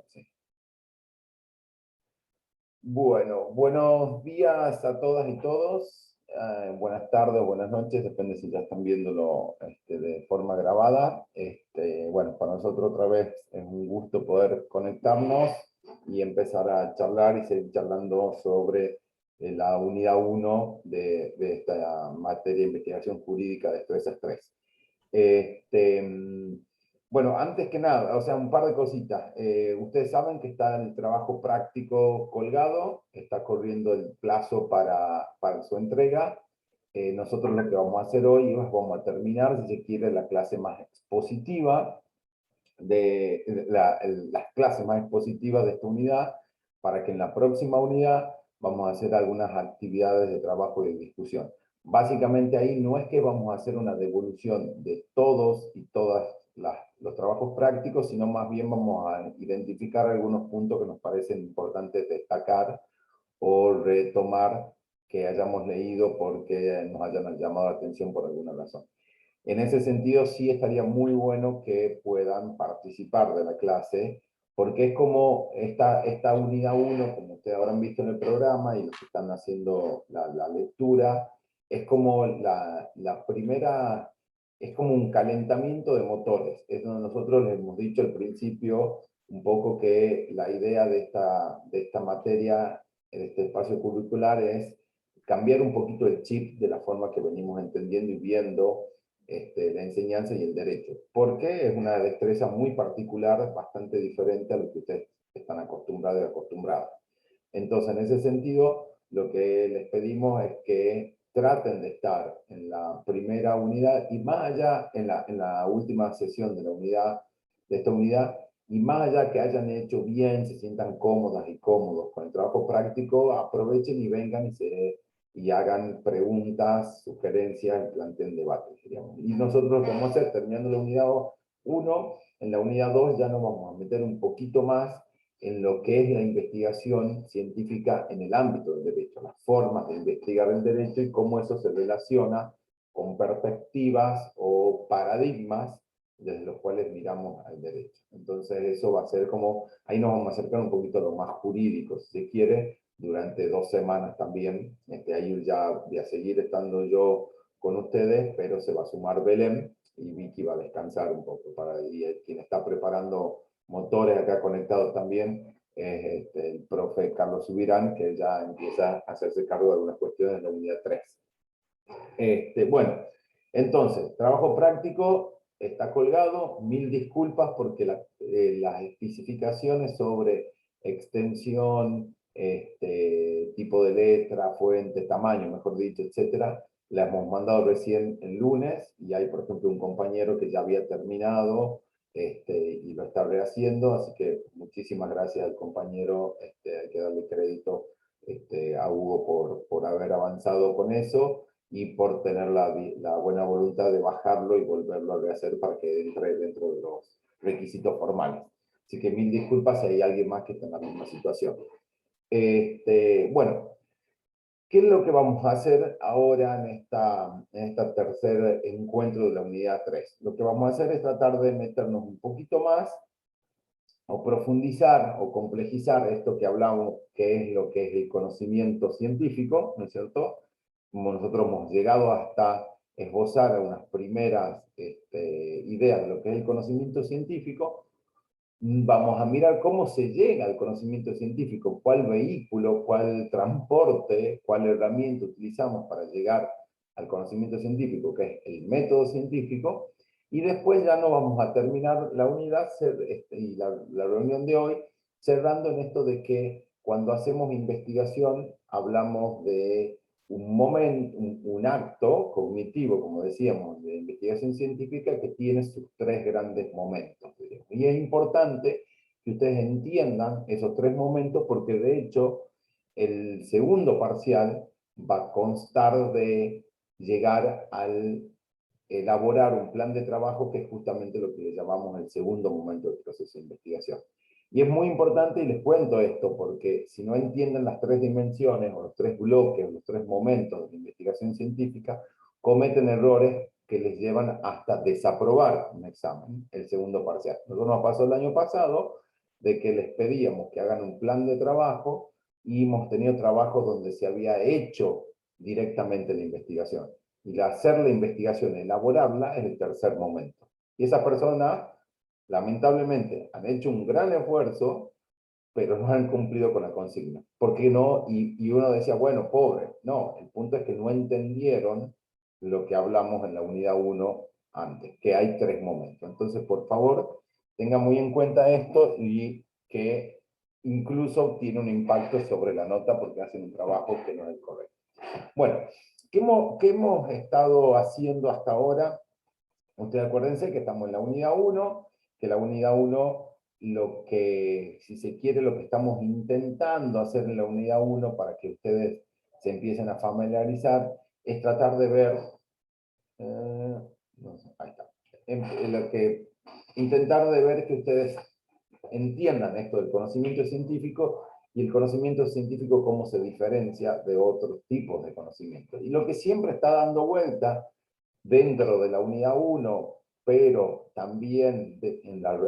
Sí. Bueno, buenos días a todas y todos. Buenas tardes o buenas noches, depende si ya están viéndolo de forma grabada. Bueno, para nosotros otra vez es un gusto poder conectarnos y empezar a charlar y seguir charlando sobre la unidad uno de esta materia de investigación jurídica de estrés a estrés. Este, bueno, antes que nada, o sea, un par de cositas. Ustedes saben que está el trabajo práctico colgado, está corriendo el plazo para su entrega. Nosotros lo que vamos a hacer hoy es vamos a terminar, si se quiere, la clase más expositiva las clases más expositivas de esta unidad, para que en la próxima unidad vamos a hacer algunas actividades de trabajo y de discusión. Básicamente ahí no es que vamos a hacer una devolución de todos y todas los trabajos prácticos, sino más bien vamos a identificar algunos puntos que nos parecen importantes destacar o retomar que hayamos leído porque nos hayan llamado la atención por alguna razón. En ese sentido, sí estaría muy bueno que puedan participar de la clase, porque es como esta unidad uno, como ustedes habrán visto en el programa y los que están haciendo la lectura, es como la primera, es como un calentamiento de motores. Es donde nosotros les hemos dicho al principio un poco que la idea de esta materia, de este espacio curricular, es cambiar un poquito el chip de la forma que venimos entendiendo y viendo la enseñanza y el derecho. Porque es una destreza muy particular, bastante diferente a lo que ustedes están acostumbrados y acostumbradas. Entonces, en ese sentido, lo que les pedimos es que traten de estar en la primera unidad y más allá, en la última sesión de la unidad, de esta unidad, y más allá que hayan hecho bien, se sientan cómodas y cómodos con el trabajo práctico, aprovechen y vengan y hagan preguntas, sugerencias, y planteen debates, digamos. Y nosotros lo que vamos a hacer, terminando la unidad 1, en la unidad 2 ya nos vamos a meter un poquito más en lo que es la investigación científica en el ámbito del derecho, las formas de investigar el derecho y cómo eso se relaciona con perspectivas o paradigmas desde los cuales miramos al derecho. Entonces eso va a ser como, ahí nos vamos a acercar un poquito a lo más jurídico, si se quiere, durante 2 semanas también. Ahí ya voy a seguir estando yo con ustedes, pero se va a sumar Belén y Vicky va a descansar un poco. Y quien está preparando motores acá conectados también es el profe Carlos Subirán, que ya empieza a hacerse cargo de algunas cuestiones de la unidad 3. Bueno, entonces, trabajo práctico está colgado. Mil disculpas porque las especificaciones sobre extensión, tipo de letra, fuente, tamaño, mejor dicho, etcétera, las hemos mandado recién el lunes y hay, por ejemplo, un compañero que ya había terminado y lo está rehaciendo, así que muchísimas gracias al compañero, hay que darle crédito a Hugo por haber avanzado con eso y por tener la buena voluntad de bajarlo y volverlo a rehacer para que entre dentro de los requisitos formales. Así que mil disculpas si hay alguien más que está en la misma situación. Bueno, ¿qué es lo que vamos a hacer ahora en esta tercer encuentro de la unidad 3? Lo que vamos a hacer es tratar de meternos un poquito más o profundizar o complejizar esto que hablamos, que es el conocimiento científico, ¿no es cierto? Como nosotros hemos llegado hasta esbozar unas primeras ideas de lo que es el conocimiento científico, vamos a mirar cómo se llega al conocimiento científico, cuál vehículo, cuál transporte, cuál herramienta utilizamos para llegar al conocimiento científico, que es el método científico, y después ya no vamos a terminar la unidad y la reunión de hoy cerrando en esto de que cuando hacemos investigación hablamos de un momento, un acto cognitivo, como decíamos, de investigación científica que tiene sus 3 grandes momentos. Y es importante que ustedes entiendan esos 3 momentos porque de hecho el segundo parcial va a constar de llegar al elaborar un plan de trabajo que es justamente lo que le llamamos el segundo momento del proceso de investigación. Y es muy importante, y les cuento esto, porque si no entienden las 3 dimensiones, o los 3 bloques, o los 3 momentos de la investigación científica, cometen errores que les llevan hasta desaprobar un examen, el segundo parcial. Nosotros nos pasó el año pasado, de que les pedíamos que hagan un plan de trabajo y hemos tenido trabajos donde se había hecho directamente la investigación. Y hacer la investigación, elaborarla, es el tercer momento. Y esas personas, lamentablemente, han hecho un gran esfuerzo, pero no han cumplido con la consigna. ¿Por qué no? Y uno decía, bueno, pobre. No, el punto es que no entendieron lo que hablamos en la unidad 1 antes, que hay 3 momentos. Entonces, por favor, tengan muy en cuenta esto y que incluso tiene un impacto sobre la nota porque hacen un trabajo que no es el correcto. Bueno, ¿qué hemos estado haciendo hasta ahora? Ustedes acuérdense que estamos en la unidad 1, que la unidad 1, lo que, si se quiere, lo que estamos intentando hacer en la unidad 1 para que ustedes se empiecen a familiarizar, es tratar de ver, no sé, ahí está, lo que, intentar de ver que ustedes entiendan esto del conocimiento científico y el conocimiento científico cómo se diferencia de otros tipos de conocimiento. Y lo que siempre está dando vuelta dentro de la unidad 1, pero también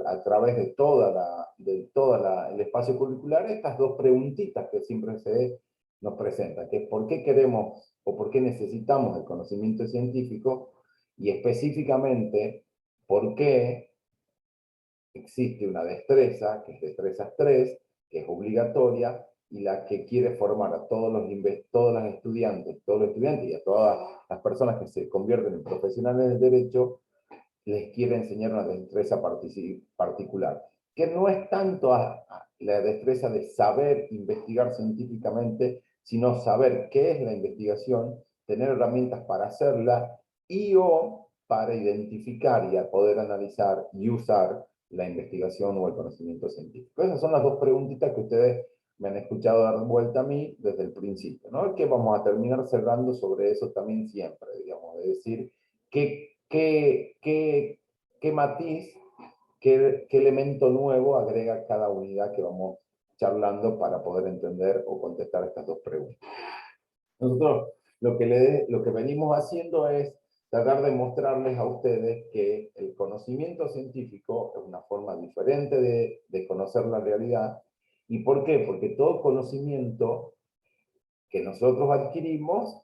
a través de el espacio curricular, estas dos preguntitas que siempre nos presentan, que es por qué queremos o por qué necesitamos el conocimiento científico y específicamente por qué existe una destreza, que es destrezas 3, que es obligatoria, y la que quiere formar a todos los estudiantes y a todas las personas que se convierten en profesionales del derecho, les quiere enseñar una destreza particular, que no es tanto la destreza de saber investigar científicamente, sino saber qué es la investigación, tener herramientas para hacerla y o para identificar y a poder analizar y usar la investigación o el conocimiento científico. Esas son las dos preguntitas que ustedes me han escuchado dar vuelta a mí desde el principio, ¿no? Que vamos a terminar cerrando sobre eso también siempre, digamos, es decir, qué matiz, qué elemento nuevo agrega cada unidad que vamos charlando para poder entender o contestar estas dos preguntas. Nosotros lo que venimos haciendo es tratar de mostrarles a ustedes que el conocimiento científico es una forma diferente de conocer la realidad. ¿Y por qué? Porque todo conocimiento que nosotros adquirimos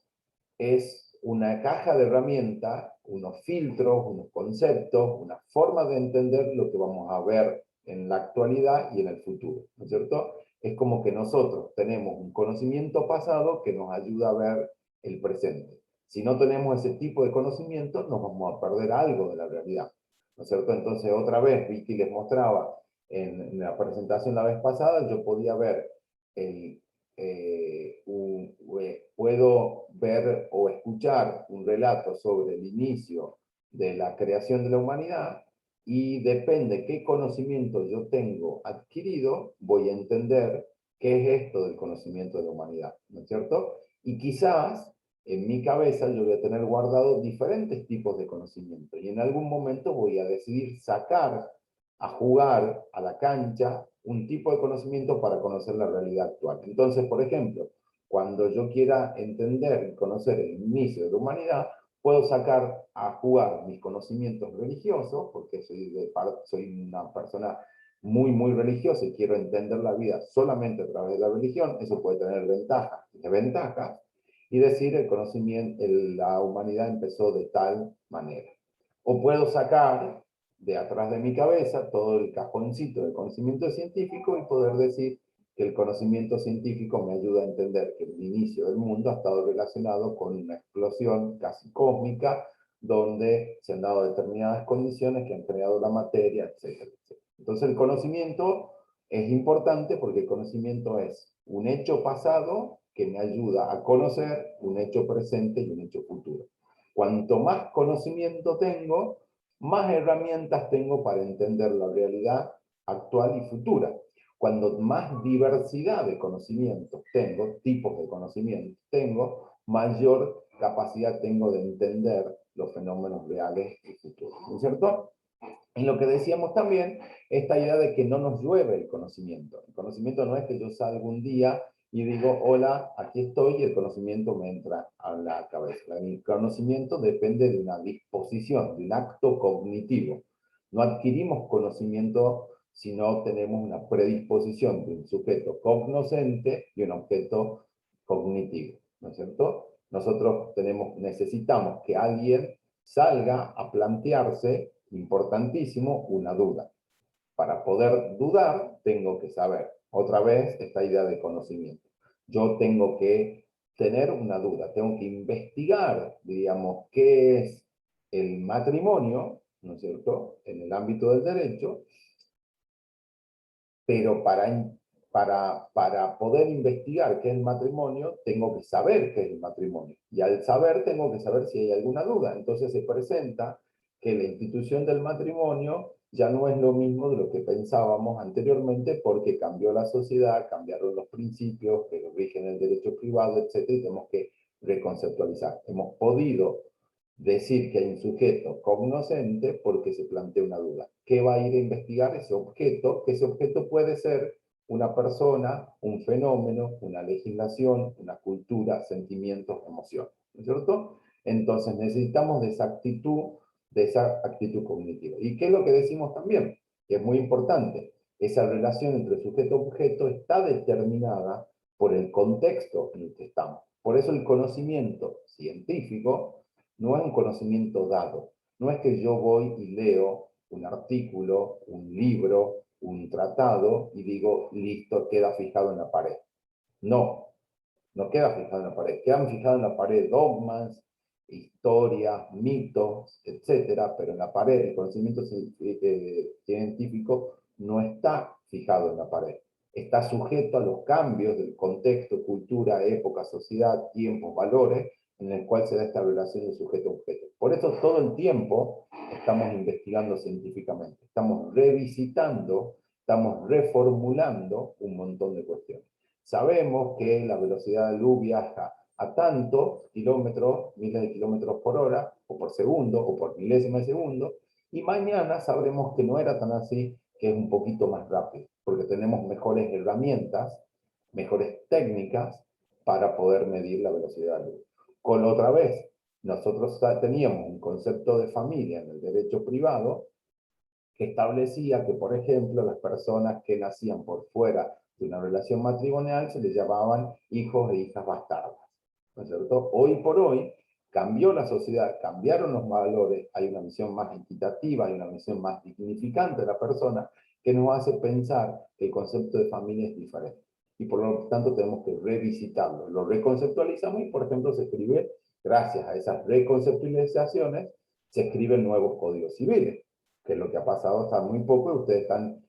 es una caja de herramientas, unos filtros, unos conceptos, una forma de entender lo que vamos a ver en la actualidad y en el futuro, ¿no es cierto? Es como que nosotros tenemos un conocimiento pasado que nos ayuda a ver el presente. Si no tenemos ese tipo de conocimiento, nos vamos a perder algo de la realidad, ¿no es cierto? Entonces, otra vez, Vicky les mostraba en la presentación la vez pasada, yo podía ver el, puedo ver o escuchar un relato sobre el inicio de la creación de la humanidad y depende qué conocimiento yo tengo adquirido, voy a entender qué es esto del conocimiento de la humanidad, ¿no es cierto? Y quizás en mi cabeza yo voy a tener guardado diferentes tipos de conocimiento y en algún momento voy a decidir sacar a jugar a la cancha un tipo de conocimiento para conocer la realidad actual. Entonces, por ejemplo, cuando yo quiera entender y conocer el inicio de la humanidad, puedo sacar a jugar mis conocimientos religiosos, porque soy una persona muy religiosa y quiero entender la vida solamente a través de la religión, eso puede tener ventajas y desventajas, y decir el conocimiento, la humanidad empezó de tal manera. O puedo sacar de atrás de mi cabeza todo el cajoncito del conocimiento científico y poder decir que el conocimiento científico me ayuda a entender que el inicio del mundo ha estado relacionado con una explosión casi cósmica donde se han dado determinadas condiciones que han creado la materia, etcétera, etcétera. Entonces el conocimiento es importante porque el conocimiento es un hecho pasado que me ayuda a conocer un hecho presente y un hecho futuro. Cuanto más conocimiento tengo, más herramientas tengo para entender la realidad actual y futura. Cuando más diversidad de conocimientos tengo, tipos de conocimientos tengo, mayor capacidad tengo de entender los fenómenos reales y futuros, ¿no es cierto? Y lo que decíamos también, esta idea de que no nos llueve el conocimiento. El conocimiento no es que yo salga un día y digo, hola, aquí estoy, y el conocimiento me entra a la cabeza. El conocimiento depende de una disposición, de un acto cognitivo. No adquirimos conocimiento si no tenemos una predisposición de un sujeto cognoscente y un objeto cognitivo, ¿no es cierto? Nosotros necesitamos que alguien salga a plantearse, importantísimo, una duda. Para poder dudar, tengo que saber. Otra vez, esta idea de conocimiento. Yo tengo que tener una duda, tengo que investigar, diríamos, qué es el matrimonio, ¿no es cierto?, en el ámbito del derecho, pero para poder investigar qué es el matrimonio, tengo que saber qué es el matrimonio. Y al saber, tengo que saber si hay alguna duda. Entonces se presenta que la institución del matrimonio ya no es lo mismo de lo que pensábamos anteriormente, porque cambió la sociedad, cambiaron los principios que rigen el derecho privado, etc. Y tenemos que reconceptualizar. Hemos podido decir que hay un sujeto cognoscente porque se plantea una duda. ¿Qué va a ir a investigar ese objeto? Que ese objeto puede ser una persona, un fenómeno, una legislación, una cultura, sentimientos, emociones, ¿no es cierto? Entonces necesitamos de esa actitud cognitiva. ¿Y qué es lo que decimos también? Que es muy importante. Esa relación entre sujeto-objeto está determinada por el contexto en el que estamos. Por eso el conocimiento científico no es un conocimiento dado. No es que yo voy y leo un artículo, un libro, un tratado y digo, listo, queda fijado en la pared. No, no queda fijado en la pared. Quedan fijados en la pared dogmas, historias, mitos, etcétera, pero en la pared el conocimiento científico no está fijado en la pared. Está sujeto a los cambios del contexto, cultura, época, sociedad, tiempos, valores, en el cual se da esta relación de sujeto-objeto. Por eso todo el tiempo estamos investigando científicamente, estamos revisitando, estamos reformulando un montón de cuestiones. Sabemos que la velocidad de luz viaja a tantos kilómetros, miles de kilómetros por hora, o por segundo, o por milésima de segundo, y mañana sabremos que no era tan así, que es un poquito más rápido, porque tenemos mejores herramientas, mejores técnicas para poder medir la velocidad de luz. Con otra vez, nosotros teníamos un concepto de familia en el derecho privado que establecía que, por ejemplo, las personas que nacían por fuera de una relación matrimonial se les llamaban hijos e hijas bastardas, ¿no es cierto? Hoy por hoy cambió la sociedad, cambiaron los valores, hay una visión más equitativa, hay una visión más dignificante de la persona que nos hace pensar que el concepto de familia es diferente. Y por lo tanto tenemos que revisitarlo. Lo reconceptualizamos y, por ejemplo, se escribe, gracias a esas reconceptualizaciones, se escriben nuevos códigos civiles, que es lo que ha pasado hasta muy poco, y ustedes están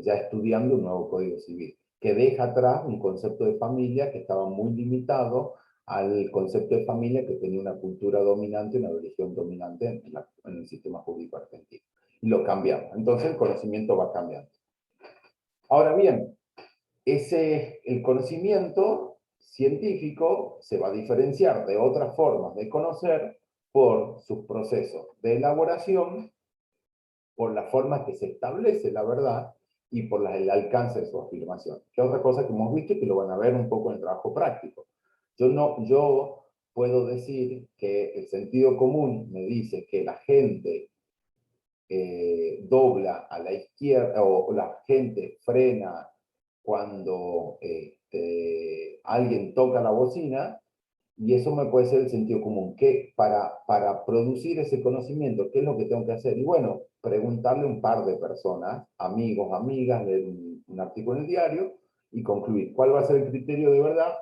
ya estudiando un nuevo Código Civil, que deja atrás un concepto de familia que estaba muy limitado al concepto de familia que tenía una cultura dominante, una religión dominante en el sistema jurídico argentino. Y lo cambiamos. Entonces el conocimiento va cambiando. Ahora bien, el conocimiento científico se va a diferenciar de otras formas de conocer por sus procesos de elaboración, por la forma que se establece la verdad y por el alcance de su afirmación. Que otra cosa que hemos visto y que lo van a ver un poco en el trabajo práctico. Yo puedo decir que el sentido común me dice que la gente dobla a la izquierda, o la gente frena cuando alguien toca la bocina, y eso me puede ser el sentido común. Que para producir ese conocimiento, ¿qué es lo que tengo que hacer? Y bueno, preguntarle a un par de personas, amigos, amigas, leer un artículo en el diario y concluir. ¿Cuál va a ser el criterio de verdad?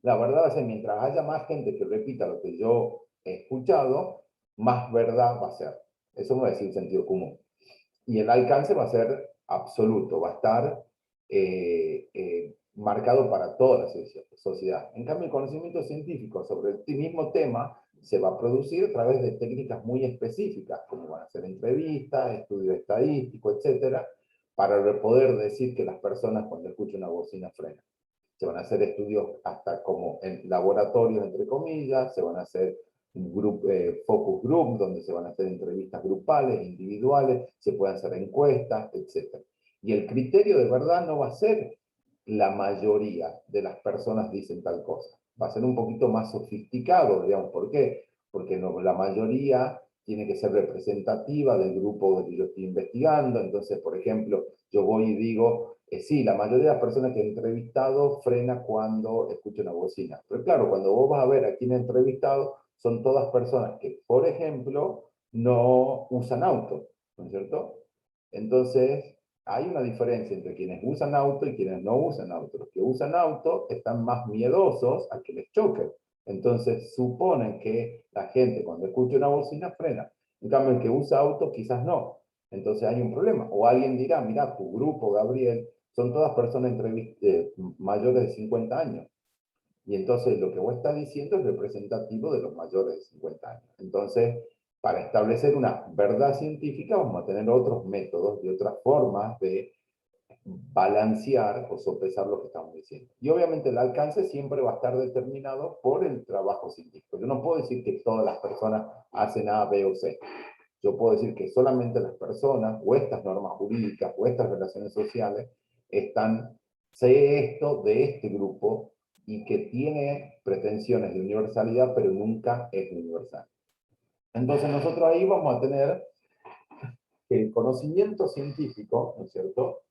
La verdad va a ser, mientras haya más gente que repita lo que yo he escuchado, más verdad va a ser. Eso me va a decir el sentido común. Y el alcance va a ser absoluto, va a estar marcado para toda la sociedad. En cambio, el conocimiento científico sobre el mismo tema se va a producir a través de técnicas muy específicas, como van a ser entrevistas, estudios estadísticos, etcétera, para poder decir que las personas cuando escuchan una bocina frenan. Se van a hacer estudios hasta como en laboratorios, entre comillas, se van a hacer focus group, donde se van a hacer entrevistas grupales, individuales, se pueden hacer encuestas, etc. Y el criterio de verdad no va a ser la mayoría de las personas dicen tal cosa. Va a ser un poquito más sofisticado, digamos. ¿Por qué? Porque no, la mayoría tiene que ser representativa del grupo que yo estoy investigando. Entonces, por ejemplo, yo voy y digo, sí, la mayoría de las personas que he entrevistado frena cuando escucha una bocina. Pero claro, cuando vos vas a ver a quién he entrevistado, son todas personas que, por ejemplo, no usan auto, ¿no es cierto? Entonces, hay una diferencia entre quienes usan auto y quienes no usan auto. Los que usan auto están más miedosos a que les choquen. Entonces, suponen que la gente cuando escucha una bocina frena. En cambio, el que usa auto quizás no. Entonces hay un problema. O alguien dirá, mira, tu grupo, Gabriel, son todas personas mayores de 50 años. Y entonces lo que vos estás diciendo es representativo de los mayores de 50 años. Entonces, para establecer una verdad científica vamos a tener otros métodos y otras formas de balancear o sopesar lo que estamos diciendo. Y obviamente el alcance siempre va a estar determinado por el trabajo científico. Yo no puedo decir que todas las personas hacen A, B o C. Yo puedo decir que solamente las personas o estas normas jurídicas o estas relaciones sociales están, sé esto de este grupo y que tiene pretensiones de universalidad, pero nunca es universal. Entonces nosotros ahí vamos a tener que el conocimiento científico, ¿no es cierto?,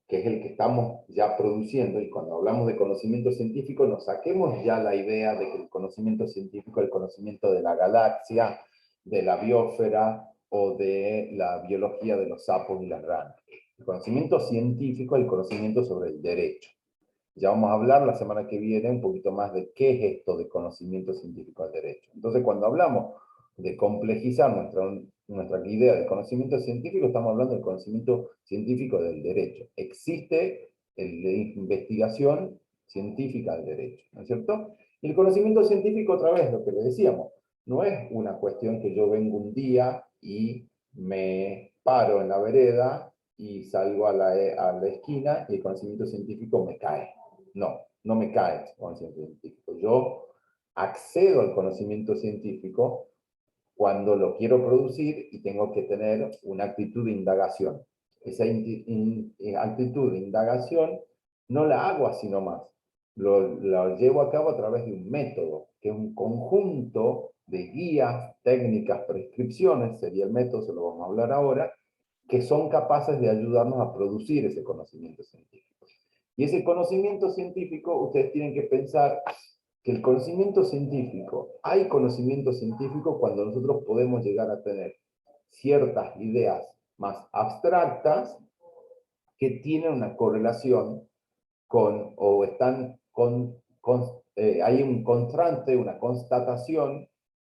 que es el que estamos ya produciendo, y cuando hablamos de conocimiento científico nos saquemos ya la idea de que el conocimiento científico es el conocimiento de la galaxia, de la biosfera o de la biología de los sapos y las ranas. El conocimiento científico es el conocimiento sobre el derecho. Ya vamos a hablar la semana que viene un poquito más de qué es esto de conocimiento científico del derecho. Entonces, cuando hablamos de complejizar nuestra idea de conocimiento científico, estamos hablando del conocimiento científico del derecho. Existe el de investigación científica del derecho, ¿no es cierto? Y el conocimiento científico, otra vez, lo que le decíamos, no es una cuestión que yo vengo un día y me paro en la vereda y salgo a la esquina y el conocimiento científico me cae. No, no me cae el conocimiento científico. Yo accedo al conocimiento científico cuando lo quiero producir y tengo que tener una actitud de indagación. Esa actitud de indagación no la hago así nomás. Lo llevo a cabo a través de un método, que es un conjunto de guías, técnicas, prescripciones, sería el método, se lo vamos a hablar ahora, que son capaces de ayudarnos a producir ese conocimiento científico. Y ese conocimiento científico, ustedes tienen que pensar que el conocimiento científico, hay conocimiento científico cuando nosotros podemos llegar a tener ciertas ideas más abstractas que tienen una correlación con, o están hay un contraste, una constatación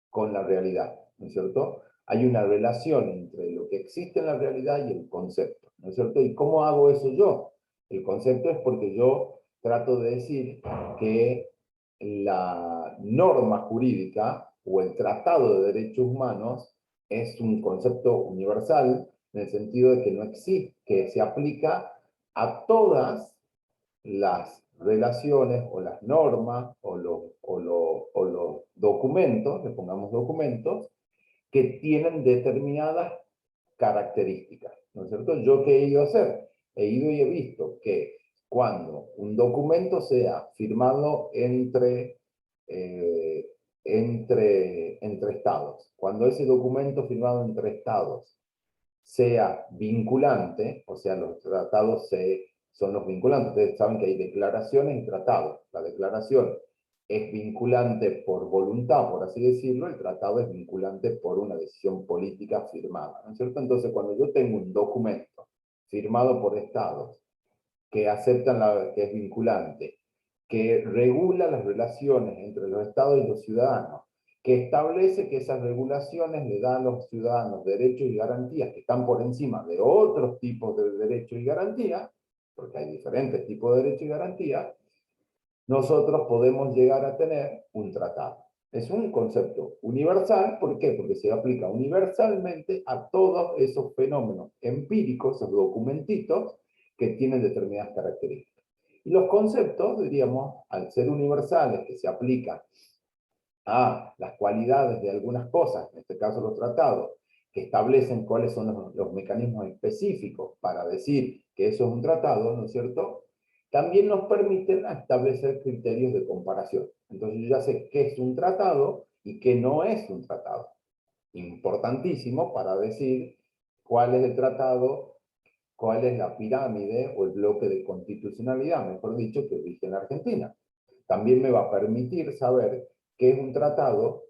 con la realidad, ¿no es cierto? Hay una relación entre lo que existe en la realidad y el concepto, ¿no es cierto? ¿Y cómo hago eso yo? El concepto es porque yo trato de decir que la norma jurídica o el Tratado de Derechos Humanos es un concepto universal en el sentido de que no existe, que se aplica a todas las relaciones o las normas o los documentos, le pongamos documentos, que tienen determinadas características, ¿no es cierto? ¿Yo qué he ido a hacer? He ido y he visto que cuando un documento sea firmado eh, entre estados, cuando ese documento firmado entre estados sea vinculante, o sea, los tratados son los vinculantes. Ustedes saben que hay declaraciones y tratados. La declaración es vinculante por voluntad, por así decirlo, el tratado es vinculante por una decisión política firmada, ¿no es cierto? Entonces, cuando yo tengo un documento firmado por estados que aceptan que es vinculante, que regula las relaciones entre los estados y los ciudadanos, que establece que esas regulaciones le dan a los ciudadanos derechos y garantías que están por encima de otros tipos de derechos y garantías, porque hay diferentes tipos de derechos y garantías, nosotros podemos llegar a tener un tratado. Es un concepto universal, ¿por qué? Porque se aplica universalmente a todos esos fenómenos empíricos, esos documentitos que tienen determinadas características. Y los conceptos, diríamos, al ser universales, que se aplican a las cualidades de algunas cosas, en este caso los tratados, que establecen cuáles son los mecanismos específicos para decir que eso es un tratado, ¿no es cierto? También nos permiten establecer criterios de comparación. Entonces yo ya sé qué es un tratado y qué no es un tratado. importantísimo para decir cuál es el tratado, cuál es la pirámide o el bloque de constitucionalidad, mejor dicho, que rige en Argentina. También me va a permitir saber qué es un tratado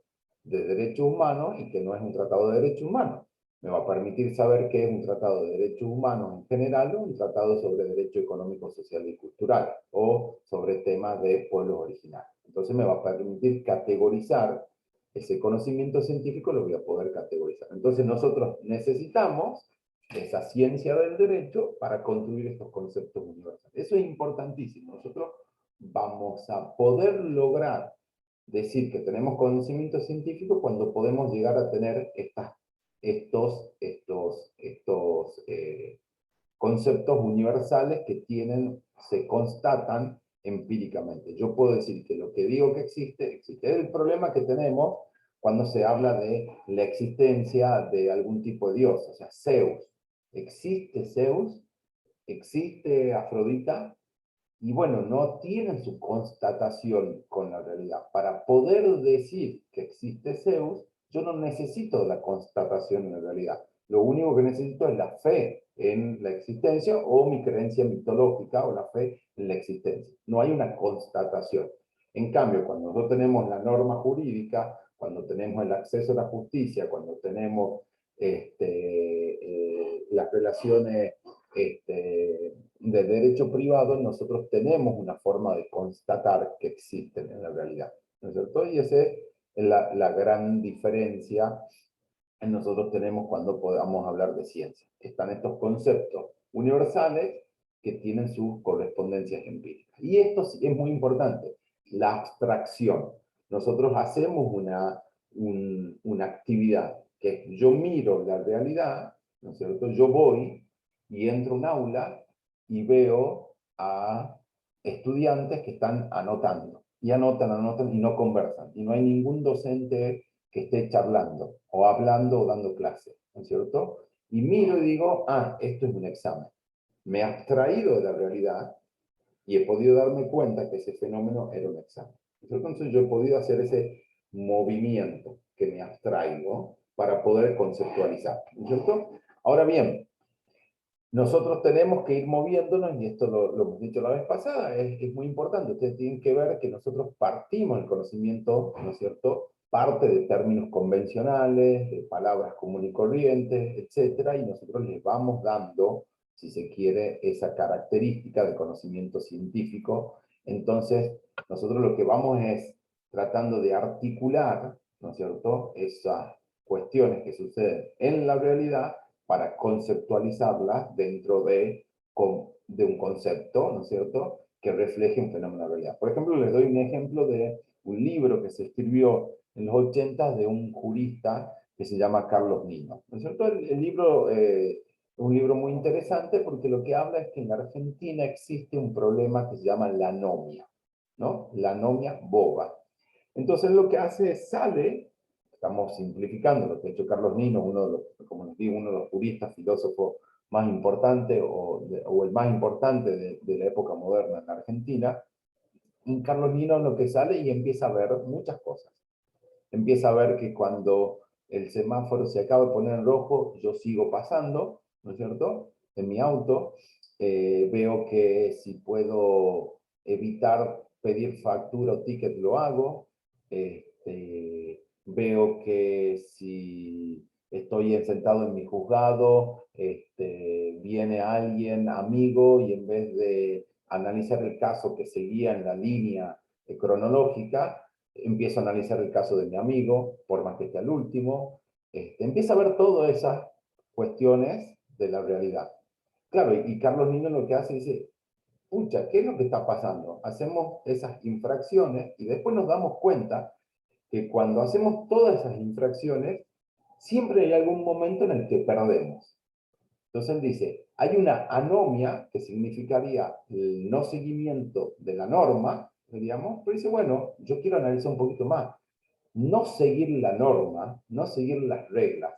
de derechos humanos y qué no es un tratado de derechos humanos. Me va a permitir saber qué es un tratado de derechos humanos en general o un tratado sobre derecho económico, social y cultural o sobre temas de pueblos originarios. Entonces me va a permitir categorizar ese conocimiento científico, lo voy a poder categorizar. Entonces nosotros necesitamos esa ciencia del derecho para construir estos conceptos universales. Eso es importantísimo. Nosotros vamos a poder lograr decir que tenemos conocimiento científico cuando podemos llegar a tener estos conceptos universales que se constatan empíricamente. Yo puedo decir que lo que digo que existe, existe. Es el problema que tenemos cuando se habla de la existencia de algún tipo de dios, o sea, Zeus. ¿Existe Zeus? ¿Existe Afrodita? Y bueno, no tienen su constatación con la realidad. Para poder decir que existe Zeus, yo no necesito la constatación en la realidad. Lo único que necesito es la fe en la existencia o mi creencia mitológica o la fe en la existencia. No hay una constatación. En cambio, cuando nosotros tenemos la norma jurídica, cuando tenemos el acceso a la justicia, cuando tenemos las relaciones de derecho privado, nosotros tenemos una forma de constatar que existen en la realidad, ¿no es cierto? Y esa es la gran diferencia que nosotros tenemos cuando podamos hablar de ciencia. Están estos conceptos universales que tienen sus correspondencias empíricas. Y esto sí es muy importante, la abstracción. Nosotros hacemos una actividad que es, yo miro la realidad, ¿no es cierto? Yo voy y entro a un aula y veo a estudiantes que están anotando, y anotan y no conversan, y no hay ningún docente que esté charlando, o hablando o dando clase, ¿no es cierto? Y miro y digo, ah, esto es un examen. Me he abstraído de la realidad y he podido darme cuenta que ese fenómeno era un examen. Entonces yo he podido hacer ese movimiento que me abstraigo para poder conceptualizar, ¿no es cierto? Ahora bien, nosotros tenemos que ir moviéndonos, y esto lo hemos dicho la vez pasada, es muy importante. Ustedes tienen que ver que nosotros partimos el conocimiento, ¿no es cierto? Parte de términos convencionales, de palabras comunes y corrientes, etcétera, y nosotros les vamos dando, si se quiere, esa característica de conocimiento científico. Entonces, nosotros lo que vamos es tratando de articular, ¿no es cierto?, esas cuestiones que suceden en la realidad para conceptualizarlas dentro de un concepto, ¿no es cierto?, que refleje un fenómeno de realidad. Por ejemplo, les doy un ejemplo de un libro que se escribió en los 80 de un jurista que se llama Carlos Nino, ¿no es cierto? El libro es un libro muy interesante porque lo que habla es que en la Argentina existe un problema que se llama la anomia, ¿no? La anomia boba. Entonces lo que hace es sale, estamos simplificando lo que ha hecho Carlos Nino, uno de los, como les digo, uno de los juristas, filósofos más importantes o el más importante de la época moderna en la Argentina. Y Carlos Nino lo que sale y empieza a ver muchas cosas. Empieza a ver que cuando el semáforo se acaba de poner en rojo, yo sigo pasando, ¿no es cierto?, en mi auto. Veo que si puedo evitar pedir factura o ticket, lo hago. Veo que si estoy sentado en mi juzgado, viene alguien, amigo, y en vez de analizar el caso que seguía en la línea cronológica, empiezo a analizar el caso de mi amigo, por más que esté al último. Empieza a ver todas esas cuestiones de la realidad. Claro, y Carlos Nino lo que hace dice, pucha, ¿qué es lo que está pasando? Hacemos esas infracciones y después nos damos cuenta que cuando hacemos todas esas infracciones, siempre hay algún momento en el que perdemos. Entonces él dice, hay una anomia, que significaría el no seguimiento de la norma, diríamos, pero dice, bueno, yo quiero analizar un poquito más. No seguir la norma, no seguir las reglas,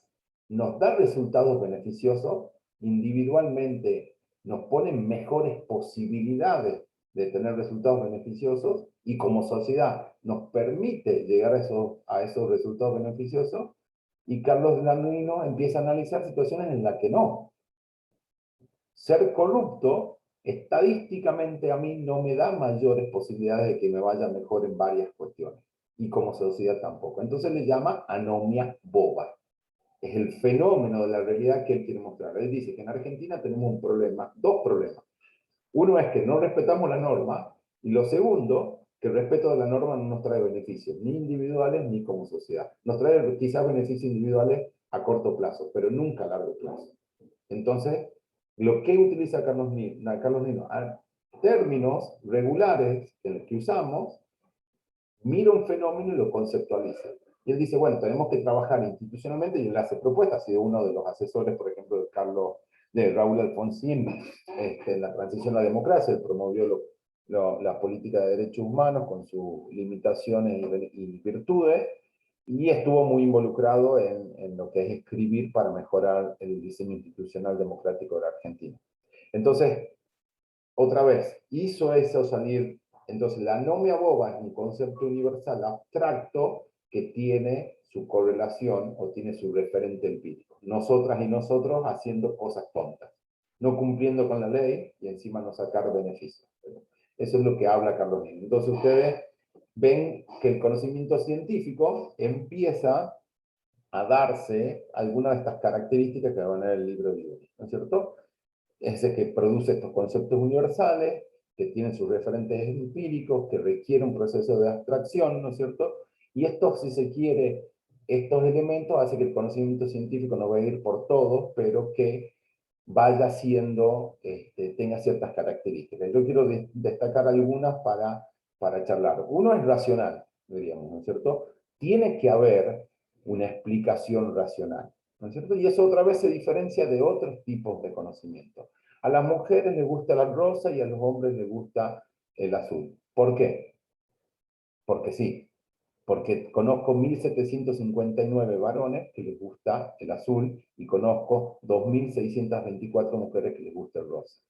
nos da resultados beneficiosos, individualmente nos ponen mejores posibilidades de tener resultados beneficiosos, y como sociedad nos permite llegar a esos resultados beneficiosos. Y Carlos Landino empieza a analizar situaciones en las que no. Ser corrupto, estadísticamente a mí no me da mayores posibilidades de que me vaya mejor en varias cuestiones. Y como sociedad tampoco. Entonces le llama anomia boba. Es el fenómeno de la realidad que él quiere mostrar. Él dice que en Argentina tenemos un problema, dos problemas. Uno es que no respetamos la norma, y lo segundo, que el respeto de la norma no nos trae beneficios, ni individuales ni como sociedad. Nos trae quizás beneficios individuales a corto plazo, pero nunca a largo plazo. Entonces, lo que utiliza Carlos Nino, términos regulares que usamos, mira un fenómeno y lo conceptualiza. Y él dice, bueno, tenemos que trabajar institucionalmente, y él hace propuestas, ha sido uno de los asesores, por ejemplo, de Raúl Alfonsín, en la transición a la democracia. Él promovió la política de derechos humanos con sus limitaciones y virtudes, y estuvo muy involucrado en lo que es escribir para mejorar el diseño institucional democrático de la Argentina. Entonces, otra vez, hizo eso salir. Entonces, la anomia boba es un concepto universal abstracto que tiene su correlación o tiene su referente empírico. Nosotras y nosotros haciendo cosas tontas, no cumpliendo con la ley y encima no sacar beneficios. Eso es lo que habla Carlos Nino. Entonces, ustedes ven que el conocimiento científico empieza a darse algunas de estas características que van a ver el libro de Uri, ¿no es cierto? Es el que produce estos conceptos universales, que tienen sus referentes empíricos, que requiere un proceso de abstracción, ¿no es cierto? Y esto, si se quiere, estos elementos hacen que el conocimiento científico no va a ir por todo, pero que vaya siendo, tenga ciertas características. Yo quiero destacar algunas para charlar. Uno es racional, diríamos, ¿no es cierto? Tiene que haber una explicación racional, ¿no es cierto? Y eso otra vez se diferencia de otros tipos de conocimiento. A las mujeres les gusta la rosa y a los hombres les gusta el azul. ¿Por qué? Porque sí. Porque conozco 1.759 varones que les gusta el azul y conozco 2.624 mujeres que les gusta el rosa.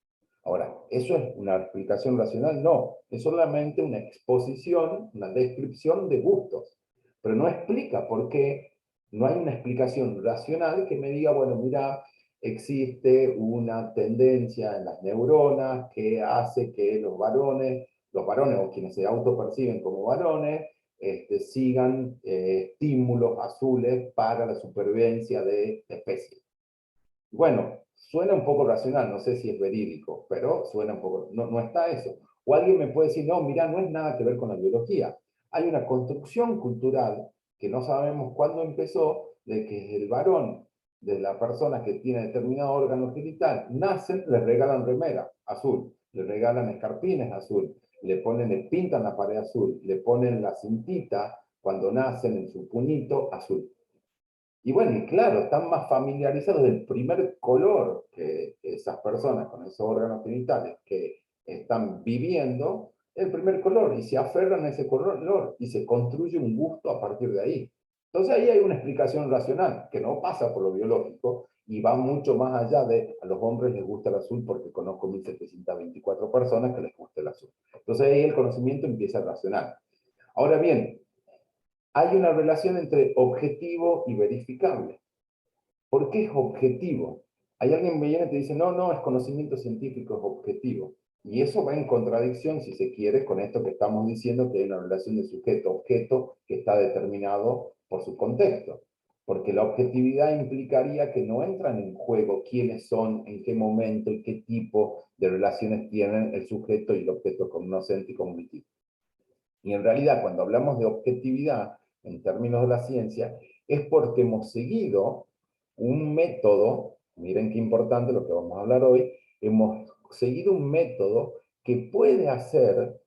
Ahora, ¿eso es una explicación racional? No, es solamente una exposición, una descripción de gustos, pero no explica por qué. No hay una explicación racional que me diga, bueno, mira, existe una tendencia en las neuronas que hace que los varones o quienes se autoperciben como varones, sigan estímulos azules para la supervivencia de la especie. Bueno, suena un poco racional, no sé si es verídico, pero suena un poco, no está eso. O alguien me puede decir, no, mira, no es nada que ver con la biología. Hay una construcción cultural que no sabemos cuándo empezó, de que el varón de la persona que tiene determinado órgano genital, nacen, le regalan remera azul, le regalan escarpines azul, le pintan la pared azul, le ponen la cintita cuando nacen en su puñito azul. Y bueno, y claro, están más familiarizados del primer color que esas personas con esos órganos genitales que están viviendo, el primer color, y se aferran a ese color y se construye un gusto a partir de ahí. Entonces ahí hay una explicación racional que no pasa por lo biológico y va mucho más allá de a los hombres les gusta el azul porque conozco 1.724 personas que les gusta el azul. Entonces ahí el conocimiento empieza a racional. Ahora bien, hay una relación entre objetivo y verificable. ¿Por qué es objetivo? Hay alguien que viene y te dice, no, no, es conocimiento científico, es objetivo. Y eso va en contradicción, si se quiere, con esto que estamos diciendo, que hay una relación de sujeto-objeto que está determinado por su contexto. Porque la objetividad implicaría que no entran en juego quiénes son, en qué momento y qué tipo de relaciones tienen el sujeto y el objeto cognoscente y cognitivo. Y en realidad, cuando hablamos de objetividad, en términos de la ciencia, es porque hemos seguido un método, miren qué importante lo que vamos a hablar hoy, hemos seguido un método que puede hacer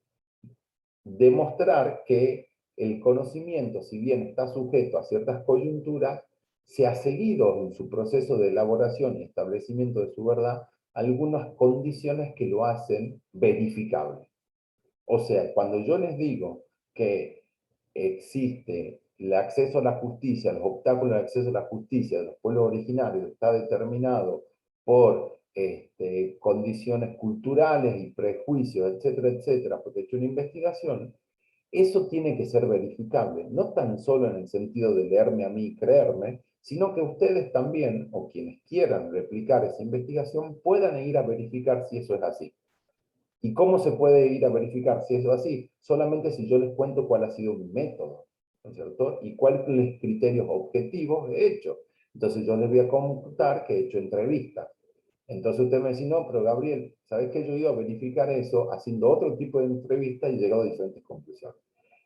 demostrar que el conocimiento, si bien está sujeto a ciertas coyunturas, se ha seguido en su proceso de elaboración y establecimiento de su verdad algunas condiciones que lo hacen verificable. O sea, cuando yo les digo que existe el acceso a la justicia, los obstáculos al acceso a la justicia de los pueblos originarios está determinado por condiciones culturales y prejuicios, etcétera, etcétera, porque he hecho una investigación, eso tiene que ser verificable, no tan solo en el sentido de leerme a mí y creerme, sino que ustedes también, o quienes quieran replicar esa investigación, puedan ir a verificar si eso es así. ¿Y cómo se puede ir a verificar si eso es así? Solamente si yo les cuento cuál ha sido mi método, ¿no es cierto? Y cuáles criterios objetivos he hecho. Entonces yo les voy a contar que he hecho entrevistas. Entonces usted me dice, no, pero Gabriel, ¿sabes qué? Yo he ido a verificar eso haciendo otro tipo de entrevistas y he llegado a diferentes conclusiones.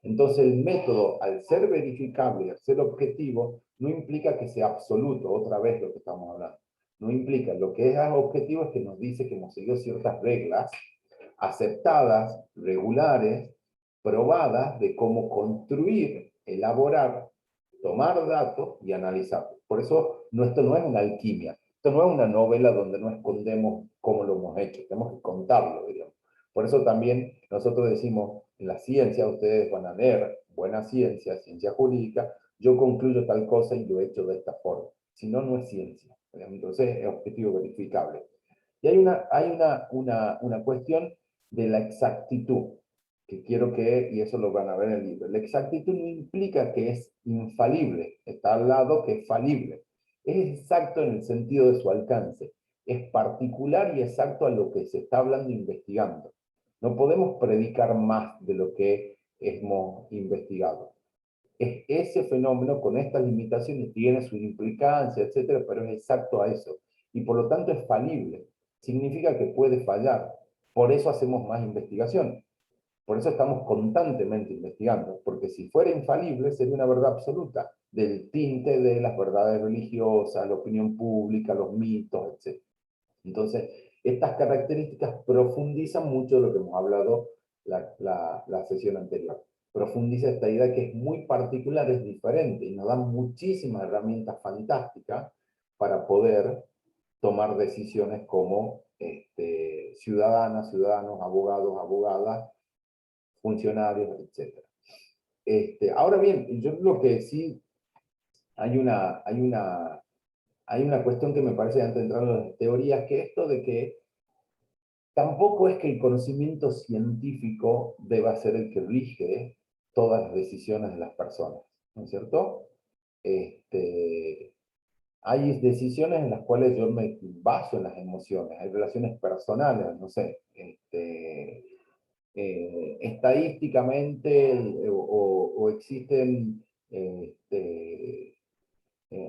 Entonces el método, al ser verificable y al ser objetivo, no implica que sea absoluto, otra vez lo que estamos hablando. No implica, lo que es objetivo es que nos dice que hemos seguido ciertas reglas aceptadas, regulares, probadas de cómo construir, elaborar, tomar datos y analizarlos. Por eso esto no es una alquimia, esto no es una novela donde no escondemos cómo lo hemos hecho, tenemos que contarlo, digamos. Por eso también nosotros decimos, en la ciencia ustedes van a leer buena ciencia, ciencia jurídica, yo concluyo tal cosa y lo he hecho de esta forma. Si no, no es ciencia. Entonces es objetivo verificable. Y hay una cuestión de la exactitud, que quiero que, y eso lo van a ver en el libro. La exactitud no implica que es infalible, está al lado que es falible. Es exacto en el sentido de su alcance, es particular y exacto a lo que se está hablando e investigando. No podemos predicar más de lo que hemos investigado. Es ese fenómeno con estas limitaciones tiene su implicancia, etcétera, pero es exacto a eso. Y por lo tanto es falible. Significa que puede fallar. Por eso hacemos más investigación. Por eso estamos constantemente investigando. Porque si fuera infalible, sería una verdad absoluta, del tinte de las verdades religiosas, la opinión pública, los mitos, etcétera. Entonces, estas características profundizan mucho lo que hemos hablado la sesión anterior. Profundiza esta idea que es muy particular, es diferente y nos da muchísimas herramientas fantásticas para poder tomar decisiones como ciudadanas, ciudadanos, abogados, abogadas, funcionarios, etc. Ahora bien, yo lo que sí hay una cuestión que me parece, antes de entrar en las teorías, que esto de que tampoco es que el conocimiento científico deba ser el que rige todas las decisiones de las personas, ¿no es cierto? Hay decisiones en las cuales yo me baso en las emociones, hay relaciones personales, no sé, estadísticamente o existen,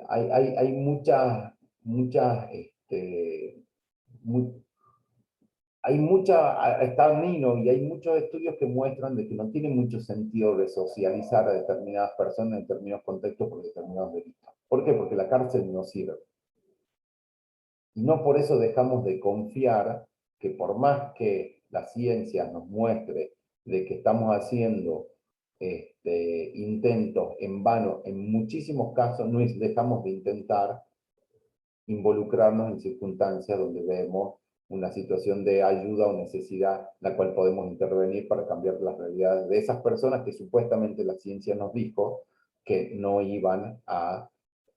hay mu- está Nino, y hay muchos estudios que muestran de que no tiene mucho sentido resocializar a determinadas personas en determinados contextos por determinados delitos. ¿Por qué? Porque la cárcel no sirve. Y no por eso dejamos de confiar que por más que la ciencia nos muestre de que estamos haciendo intentos en vano, en muchísimos casos no dejamos de intentar involucrarnos en circunstancias donde vemos una situación de ayuda o necesidad, la cual podemos intervenir para cambiar las realidades de esas personas que supuestamente la ciencia nos dijo que no iban a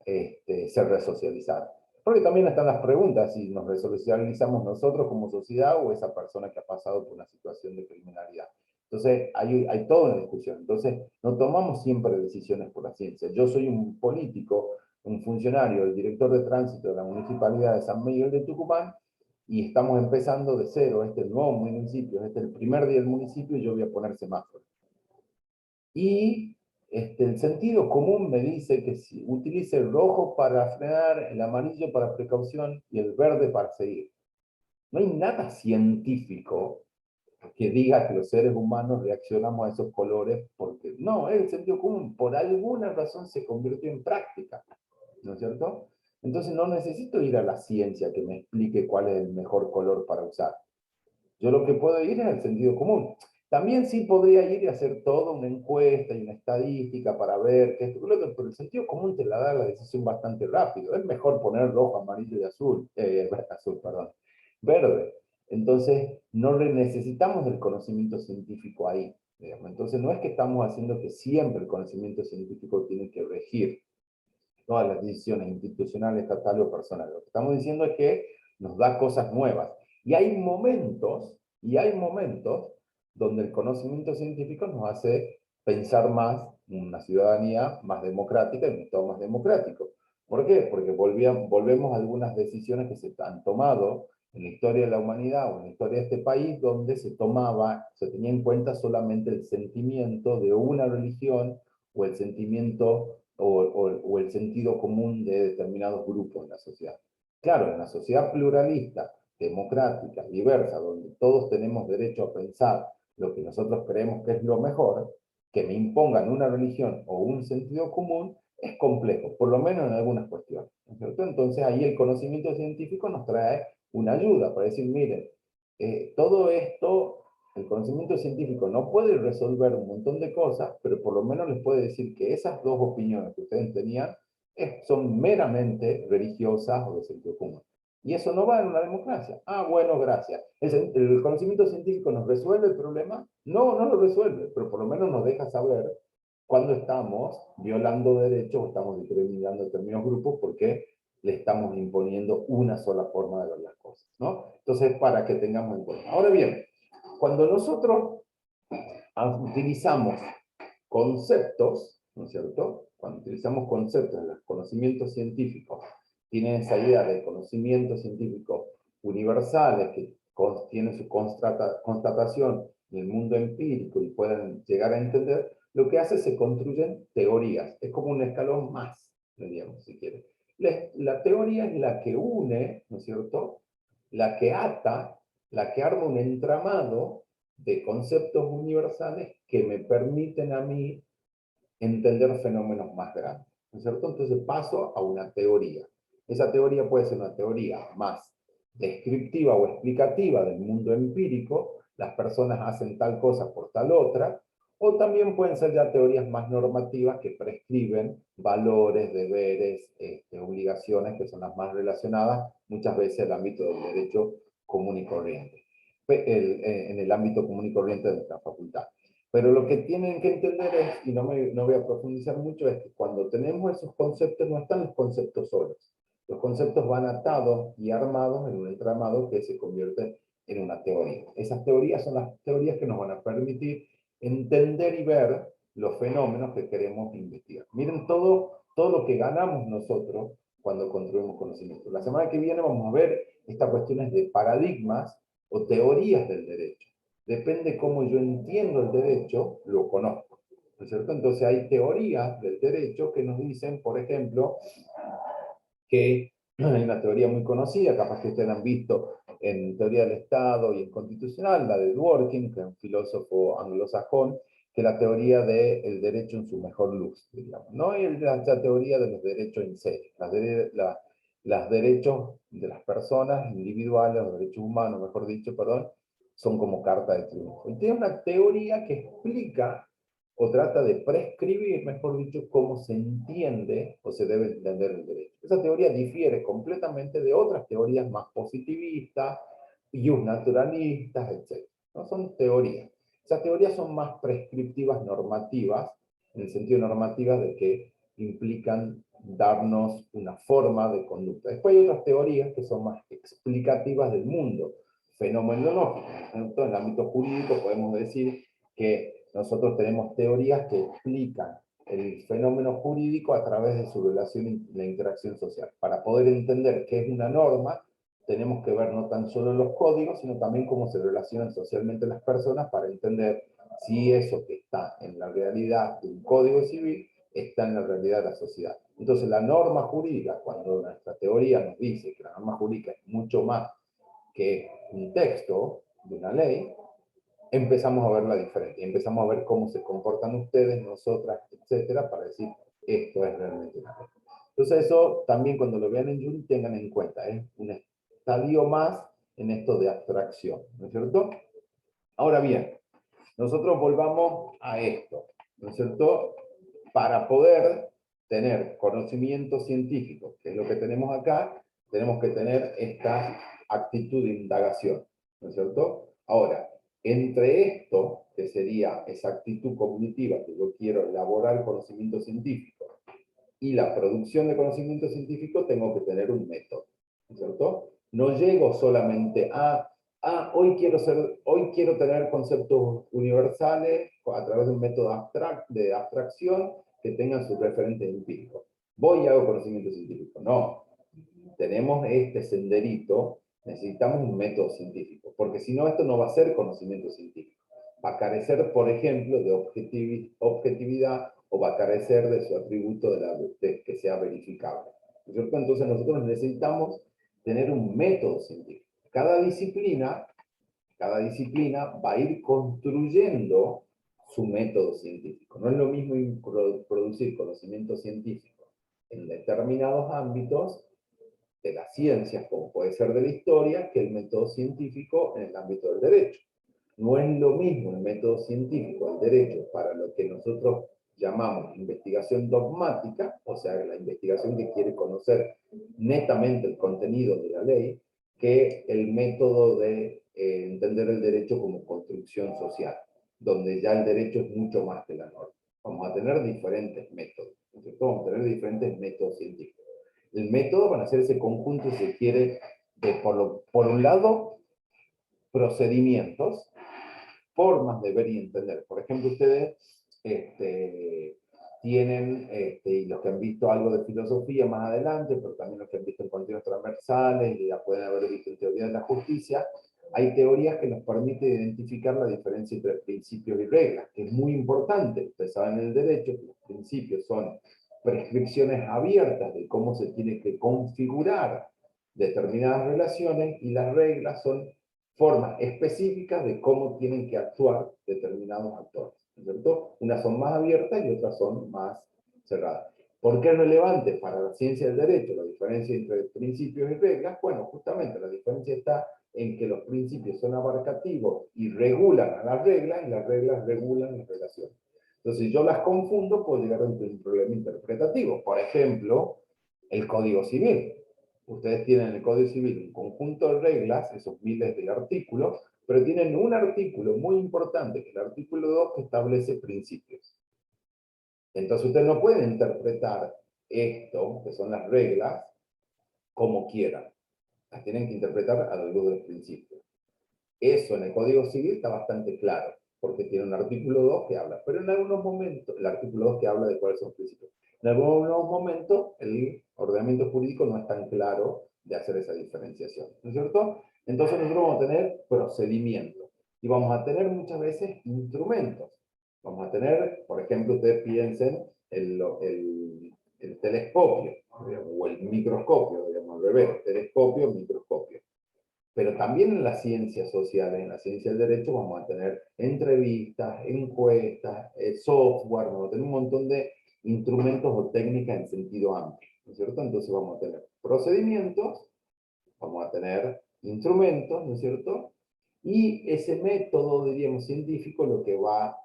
ser resocializadas. Porque también están las preguntas, si nos resocializamos nosotros como sociedad o esa persona que ha pasado por una situación de criminalidad. Entonces, hay toda una discusión. Entonces, no tomamos siempre decisiones por la ciencia. Yo soy un político, un funcionario, el director de tránsito de la Municipalidad de San Miguel de Tucumán, y estamos empezando de cero, este es el nuevo municipio, este es el primer día del municipio y yo voy a poner semáforos. Y el sentido común me dice que si utilice el rojo para frenar, el amarillo para precaución y el verde para seguir. No hay nada científico que diga que los seres humanos reaccionamos a esos colores porque no, es el sentido común. Por alguna razón se convirtió en práctica, ¿no es cierto? Entonces no necesito ir a la ciencia que me explique cuál es el mejor color para usar. Yo lo que puedo ir es al sentido común. También sí podría ir y hacer toda una encuesta y una estadística para ver que esto, pero el sentido común te la da la decisión bastante rápido. Es mejor poner rojo, amarillo y azul, azul, perdón, verde. Entonces, no necesitamos del conocimiento científico ahí. Digamos. Entonces, no es que estamos haciendo que siempre el conocimiento científico tiene que regir todas las decisiones institucionales, estatales o personales. Lo que estamos diciendo es que nos da cosas nuevas. Y hay momentos donde el conocimiento científico nos hace pensar más en una ciudadanía más democrática, en un Estado más democrático. ¿Por qué? Porque volvemos a algunas decisiones que se han tomado en la historia de la humanidad o en la historia de este país, donde se tenía en cuenta solamente el sentimiento de una religión o el sentimiento o el sentido común de determinados grupos en la sociedad. Claro, en la sociedad pluralista, democrática, diversa, donde todos tenemos derecho a pensar lo que nosotros creemos que es lo mejor, que me impongan una religión o un sentido común, es complejo, por lo menos en algunas cuestiones, ¿no es cierto? Entonces ahí el conocimiento científico nos trae una ayuda para decir, miren, todo esto, el conocimiento científico no puede resolver un montón de cosas, pero por lo menos les puede decir que esas dos opiniones que ustedes tenían son meramente religiosas o de sentido común. Y eso no va en una democracia. Ah, bueno, gracias. ¿El conocimiento científico nos resuelve el problema? No, no lo resuelve, pero por lo menos nos deja saber cuando estamos violando derechos o estamos discriminando determinados grupos porque le estamos imponiendo una sola forma de ver las cosas, ¿no? Entonces, para que tengamos en cuenta. Ahora bien, cuando nosotros utilizamos conceptos, ¿no es cierto? Cuando utilizamos conceptos en los conocimientos científicos, tienen esa idea de conocimiento científico universales que tienen su constatación en el mundo empírico y pueden llegar a entender, lo que hace es se construyen teorías. Es como un escalón más, diríamos, si quiere. La teoría es la que une, ¿no es cierto? La que ata, la que arma un entramado de conceptos universales que me permiten a mí entender fenómenos más grandes, ¿no es cierto? Entonces paso a una teoría. Esa teoría puede ser una teoría más descriptiva o explicativa del mundo empírico, las personas hacen tal cosa por tal otra, o también pueden ser ya teorías más normativas que prescriben valores, deberes, obligaciones que son las más relacionadas muchas veces al ámbito del derecho común y corriente, en el ámbito común y corriente de nuestra facultad. Pero lo que tienen que entender es, y no voy a profundizar mucho, es que cuando tenemos esos conceptos, no están los conceptos solos. Los conceptos van atados y armados en un entramado que se convierte en una teoría. Esas teorías son las teorías que nos van a permitir entender y ver los fenómenos que queremos investigar. Miren todo lo que ganamos nosotros cuando construimos conocimiento. La semana que viene vamos a ver estas cuestiones de paradigmas o teorías del derecho. Depende cómo yo entiendo el derecho, lo conozco, ¿no es cierto? Entonces hay teorías del derecho que nos dicen, por ejemplo, que hay una teoría muy conocida, capaz que ustedes han visto en teoría del Estado y en constitucional, la de Dworkin, que es un filósofo anglosajón, que es la teoría del derecho en su mejor luz, digamos, ¿no? Y la teoría de los derechos en serio, los derechos de las personas individuales, los derechos humanos, mejor dicho, perdón, son como carta de triunfo. Y tiene una teoría que explica o trata de prescribir, mejor dicho, cómo se entiende o se debe entender el derecho. Esa teoría difiere completamente de otras teorías más positivistas, naturalistas, etc. ¿No? Son teorías. Esas teorías son más prescriptivas normativas, en el sentido normativa de que implican darnos una forma de conducta. Después hay otras teorías que son más explicativas del mundo fenomenológico. En el ámbito jurídico podemos decir que nosotros tenemos teorías que explican el fenómeno jurídico a través de su relación y la interacción social. Para poder entender qué es una norma, tenemos que ver no tan solo los códigos, sino también cómo se relacionan socialmente las personas para entender si eso que está en la realidad de un código civil está en la realidad de la sociedad. Entonces, la norma jurídica, cuando nuestra teoría nos dice que la norma jurídica es mucho más que un texto de una ley, empezamos a verla diferente, empezamos a ver cómo se comportan ustedes, nosotras, etcétera, para decir, esto es realmente una ley. Entonces eso también cuando lo vean en Jung tengan en cuenta, es un estadio más en esto de abstracción, ¿no es cierto? Ahora bien, nosotros volvamos a esto, ¿no es cierto? Para poder tener conocimiento científico, que es lo que tenemos acá, tenemos que tener esta actitud de indagación, ¿no es cierto? Ahora, entre esto, que sería esa actitud cognitiva, que yo quiero elaborar conocimiento científico, y la producción de conocimiento científico, tengo que tener un método, ¿no es cierto? No llego solamente a hoy quiero tener conceptos universales a través de un método de abstracción que tengan su referente empírico. voy y hago conocimiento científico. No, tenemos este senderito, necesitamos un método científico, porque si no, esto no va a ser conocimiento científico. Va a carecer, por ejemplo, de objetividad o va a carecer de su atributo de que sea verificable. ¿No es cierto? Entonces nosotros necesitamos tener un método científico. Cada disciplina va a ir construyendo su método científico. No es lo mismo producir conocimiento científico en determinados ámbitos de las ciencias, como puede ser de la historia, que el método científico en el ámbito del derecho. No es lo mismo el método científico del derecho para lo que nosotros llamamos investigación dogmática, o sea, la investigación que quiere conocer netamente el contenido de la ley, que el método de entender el derecho como construcción social, donde ya el derecho es mucho más que la norma. Vamos a tener diferentes métodos, ¿cierto? Vamos a tener diferentes métodos científicos. El método van a ser ese conjunto, si se quiere, de, por un lado, procedimientos, formas de ver y entender. Por ejemplo, ustedes tienen, y los que han visto algo de filosofía más adelante, pero también los que han visto en contenidos transversales, y ya pueden haber visto en teoría de la justicia, hay teorías que nos permiten identificar la diferencia entre principios y reglas, que es muy importante. Ustedes saben en el derecho que los principios son prescripciones abiertas de cómo se tiene que configurar determinadas relaciones, y las reglas son formas específicas de cómo tienen que actuar determinados actores, ¿cierto? Unas son más abiertas y otras son más cerradas. ¿Por qué es relevante para la ciencia del derecho la diferencia entre principios y reglas? Bueno, justamente la diferencia está en que los principios son abarcativos y regulan a las reglas, y las reglas regulan las relaciones. Entonces, si yo las confundo, puedo llegar a un problema interpretativo. Por ejemplo, el Código Civil. Ustedes tienen en el Código Civil un conjunto de reglas, esos miles de artículos, pero tienen un artículo muy importante, que es el artículo 2, que establece principios. Entonces ustedes no pueden interpretar esto, que son las reglas, como quieran. Las tienen que interpretar a la luz de los principios. Eso en el Código Civil está bastante claro, porque tiene un artículo 2 que habla, pero en algunos momentos, el artículo 2 que habla de cuáles son los principios. En algunos momentos, el ordenamiento jurídico no es tan claro de hacer esa diferenciación, ¿no es cierto? Entonces nosotros vamos a tener procedimientos, y vamos a tener muchas veces instrumentos. Vamos a tener, por ejemplo, ustedes piensen el telescopio, o el microscopio, digamos, al revés, telescopio, microscopio. Pero también en las ciencias sociales, en la ciencia del derecho, vamos a tener entrevistas, encuestas, software, vamos a tener un montón de instrumentos o técnicas en sentido amplio, ¿no es cierto? Entonces vamos a tener procedimientos, vamos a tener instrumentos, ¿no es cierto? Y ese método, diríamos, científico, lo que va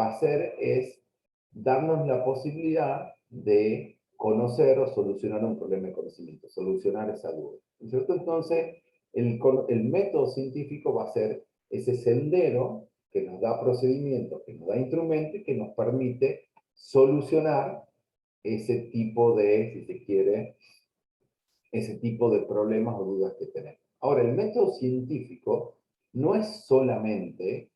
a hacer es darnos la posibilidad de conocer o solucionar un problema de conocimiento, solucionar esa duda, ¿no es cierto? Entonces, el método científico va a ser ese sendero que nos da procedimientos, que nos da instrumentos y que nos permite solucionar ese tipo de, si se quiere, ese tipo de problemas o dudas que tenemos. Ahora, el método científico no es solamente,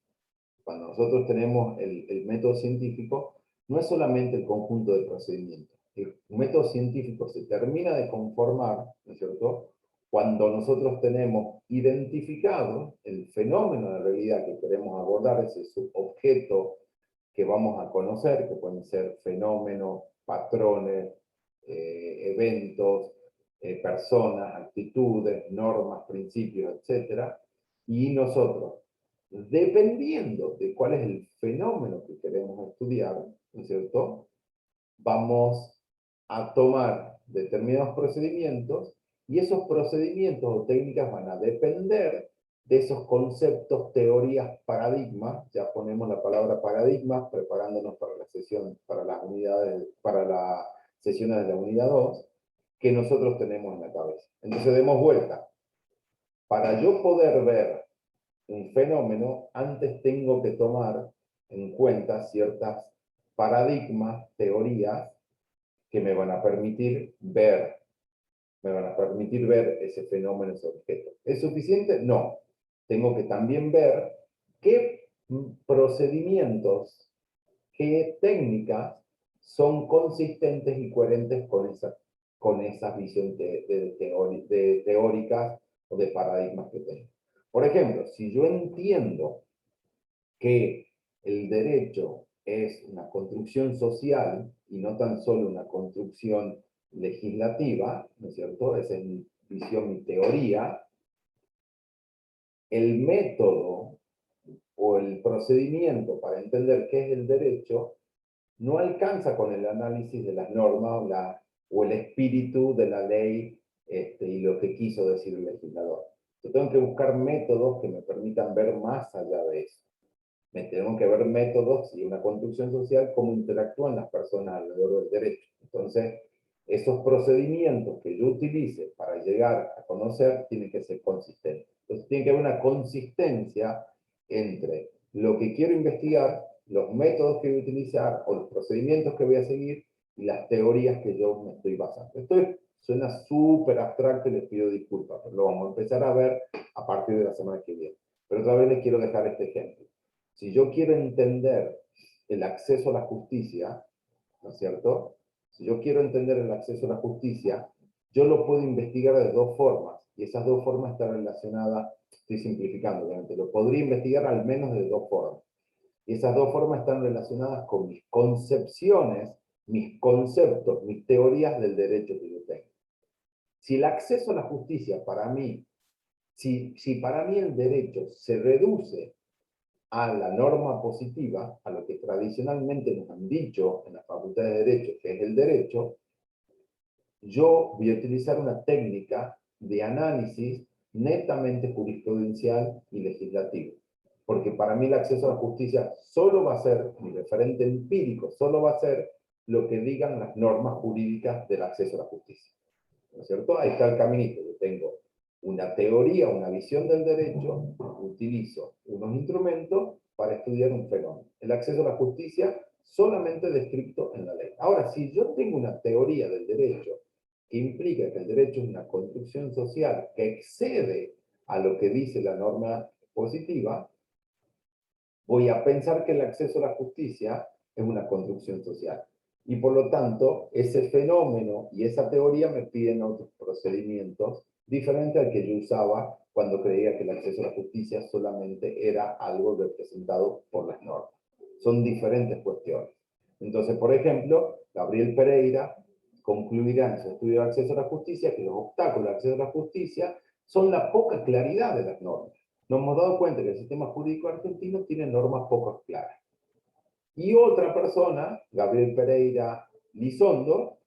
cuando nosotros tenemos el método científico, no es solamente el conjunto de procedimientos. El método científico se termina de conformar, ¿no es cierto?, cuando nosotros tenemos identificado el fenómeno de realidad que queremos abordar, ese subobjeto que vamos a conocer, que pueden ser fenómenos, patrones, eventos, personas, actitudes, normas, principios, etc. Y nosotros, dependiendo de cuál es el fenómeno que queremos estudiar, ¿no es cierto?, vamos a tomar determinados procedimientos, y esos procedimientos o técnicas van a depender de esos conceptos, teorías, paradigmas. Ya ponemos la palabra paradigmas preparándonos para la sesión, para las unidades, para las sesiones de la unidad 2, que nosotros tenemos en la cabeza. Entonces demos vuelta. Para yo poder ver un fenómeno, antes tengo que tomar en cuenta ciertas paradigmas, teorías, que me van a permitir ver ese fenómeno, ese objeto. ¿Es suficiente? No. Tengo que también ver qué procedimientos, qué técnicas son consistentes y coherentes con esa visión teóricas o de paradigmas que tengo. Por ejemplo, si yo entiendo que el derecho es una construcción social y no tan solo una construcción legislativa, ¿no es cierto? Esa es mi visión, mi teoría. El método o el procedimiento para entender qué es el derecho no alcanza con el análisis de las normas o el espíritu de la ley y lo que quiso decir el legislador. Yo tengo que buscar métodos que me permitan ver más allá de eso. Me tengo que ver métodos y una construcción social, cómo interactúan las personas alrededor del derecho. Entonces, esos procedimientos que yo utilice para llegar a conocer tienen que ser consistentes. Entonces, tiene que haber una consistencia entre lo que quiero investigar, los métodos que voy a utilizar o los procedimientos que voy a seguir y las teorías que yo me estoy basando. Esto suena súper abstracto y les pido disculpas, pero lo vamos a empezar a ver a partir de la semana que viene. Pero otra vez les quiero dejar este ejemplo. Si yo quiero entender el acceso a la justicia, ¿no es cierto? Si yo quiero entender el acceso a la justicia, yo lo puedo investigar de dos formas, y esas dos formas están relacionadas, estoy simplificando, obviamente, lo podría investigar al menos de dos formas. Y esas dos formas están relacionadas con mis concepciones, mis conceptos, mis teorías del derecho que yo tengo. Si el acceso a la justicia para mí, si para mí el derecho se reduce a la norma positiva, a lo que tradicionalmente nos han dicho en la Facultad de Derecho, que es el derecho, yo voy a utilizar una técnica de análisis netamente jurisprudencial y legislativo. Porque para mí el acceso a la justicia solo va a ser, mi referente empírico, solo va a ser lo que digan las normas jurídicas del acceso a la justicia. ¿No es cierto? Ahí está el caminito. Yo tengo una teoría, una visión del derecho, utilizo unos instrumentos para estudiar un fenómeno. El acceso a la justicia solamente descrito en la ley. Ahora, si yo tengo una teoría del derecho que implica que el derecho es una construcción social que excede a lo que dice la norma positiva, voy a pensar que el acceso a la justicia es una construcción social. Y por lo tanto, ese fenómeno y esa teoría me piden otros procedimientos diferentes al que yo usaba cuando creía que el acceso a la justicia solamente era algo representado por las normas. Son diferentes cuestiones. Entonces, por ejemplo, Gabriel Pereira concluirá en su estudio de acceso a la justicia que los obstáculos al acceso a la justicia son la poca claridad de las normas. Nos hemos dado cuenta que el sistema jurídico argentino tiene normas poco claras. Y otra persona, Gabriel Pereira Lizondo,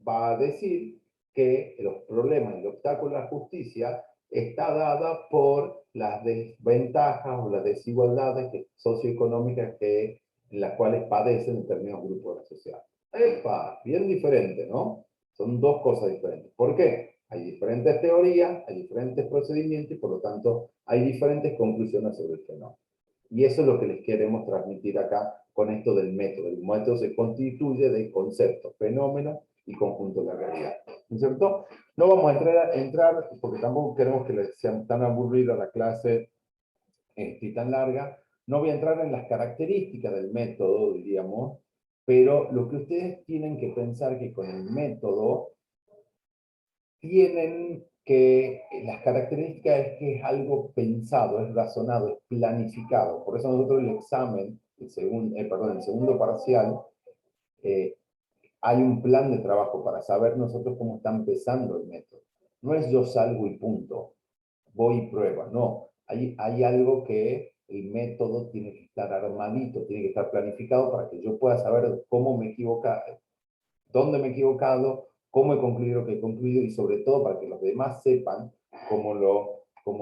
va a decir que los problemas y el obstáculo a la justicia está dada por las desventajas o las desigualdades socioeconómicas en las cuales padecen determinados grupos de la sociedad. ¡Epa! Bien diferente, ¿no? Son dos cosas diferentes. ¿Por qué? Hay diferentes teorías, hay diferentes procedimientos y por lo tanto hay diferentes conclusiones sobre el fenómeno. Y eso es lo que les queremos transmitir acá con esto del método. El método se constituye de conceptos, fenómenos y conjunto de la realidad. ¿No es cierto? No vamos a entrar porque tampoco queremos que les sea tan aburrida la clase y tan larga. No voy a entrar en las características del método, diríamos, pero lo que ustedes tienen que pensar que con el método tienen que las características es que es algo pensado, es razonado, es planificado. Por eso nosotros el examen, el segundo parcial, hay un plan de trabajo para saber nosotros cómo está empezando el método. No es yo salgo y punto, voy y prueba, no. Hay algo que el método tiene que estar armadito, tiene que estar planificado para que yo pueda saber cómo me he equivocado, dónde me he equivocado, cómo he concluido lo que he concluido y sobre todo para que los demás sepan cómo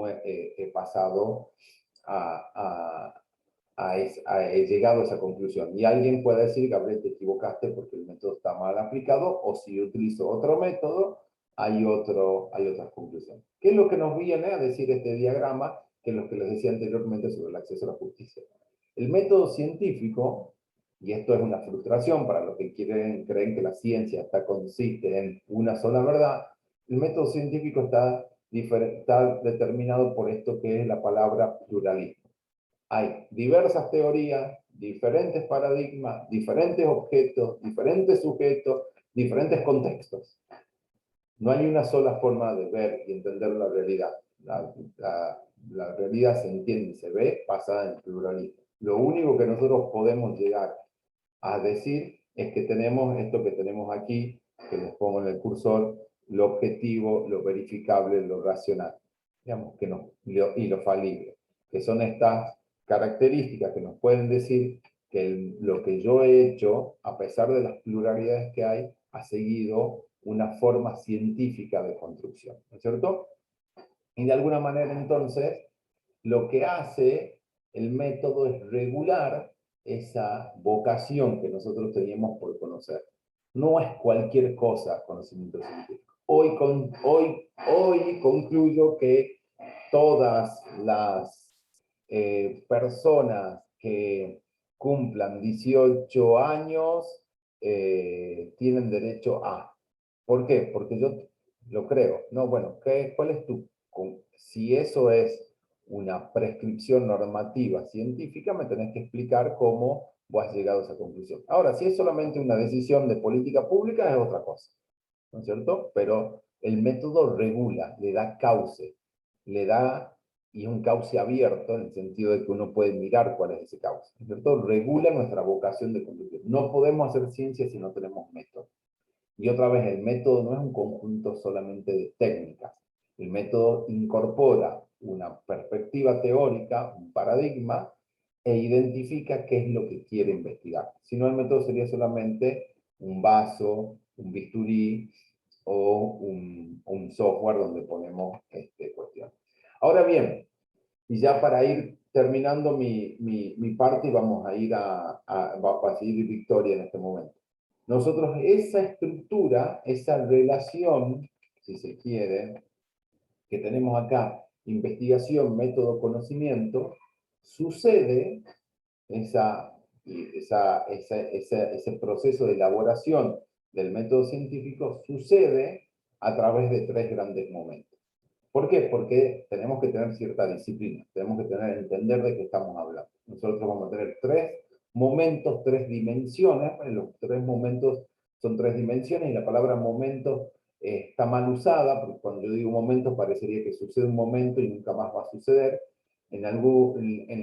he pasado he llegado a esa conclusión. Y alguien puede decir, Gabriel, te equivocaste porque el método está mal aplicado, o si yo utilizo otro método, hay otras conclusiones. ¿Qué es lo que nos viene a decir este diagrama? Que es lo que les decía anteriormente sobre el acceso a la justicia. El método científico, y esto es una frustración para los que creen que la ciencia consiste en una sola verdad, el método científico está determinado por esto que es la palabra pluralismo. Hay diversas teorías, diferentes paradigmas, diferentes objetos, diferentes sujetos, diferentes contextos. No hay una sola forma de ver y entender la realidad. La realidad se entiende y se ve basada en pluralismo. Lo único que nosotros podemos llegar a decir es que tenemos esto que tenemos aquí, que les pongo en el cursor, lo objetivo, lo verificable, lo racional, digamos, y lo falible, que son estas características que nos pueden decir que lo que yo he hecho, a pesar de las pluralidades que hay, ha seguido una forma científica de construcción, ¿no es cierto? Y de alguna manera entonces, lo que hace el método es regular esa vocación que nosotros teníamos por conocer. No es cualquier cosa conocimiento científico. Hoy concluyo que todas las personas que cumplan 18 años tienen derecho a. ¿Por qué? Porque yo lo creo. No, bueno, ¿cuál es si eso es una prescripción normativa científica, me tenés que explicar cómo vos has llegado a esa conclusión. Ahora, si es solamente una decisión de política pública, es otra cosa, ¿no es cierto? Pero el método regula, le da cauce, le da, y es un cauce abierto, en el sentido de que uno puede mirar cuál es ese cauce, ¿no es cierto? Regula nuestra vocación de conclusión. No podemos hacer ciencia si no tenemos método. Y otra vez, el método no es un conjunto solamente de técnicas. El método incorpora una perspectiva teórica, un paradigma, e identifica qué es lo que quiere investigar. Si no, el método sería solamente un vaso, un bisturí o un software donde ponemos cuestiones. Ahora bien, y ya para ir terminando mi parte, y vamos a ir a seguir Victoria en este momento. Nosotros esa estructura, esa relación, si se quiere, que tenemos acá, investigación, método, conocimiento, sucede ese proceso de elaboración del método científico sucede a través de tres grandes momentos. ¿Por qué? Porque tenemos que tener cierta disciplina, tenemos que entender de qué estamos hablando. Nosotros vamos a tener tres momentos, tres dimensiones, los tres momentos son tres dimensiones, y la palabra momento está mal usada, porque cuando yo digo momento parecería que sucede un momento y nunca más va a suceder. En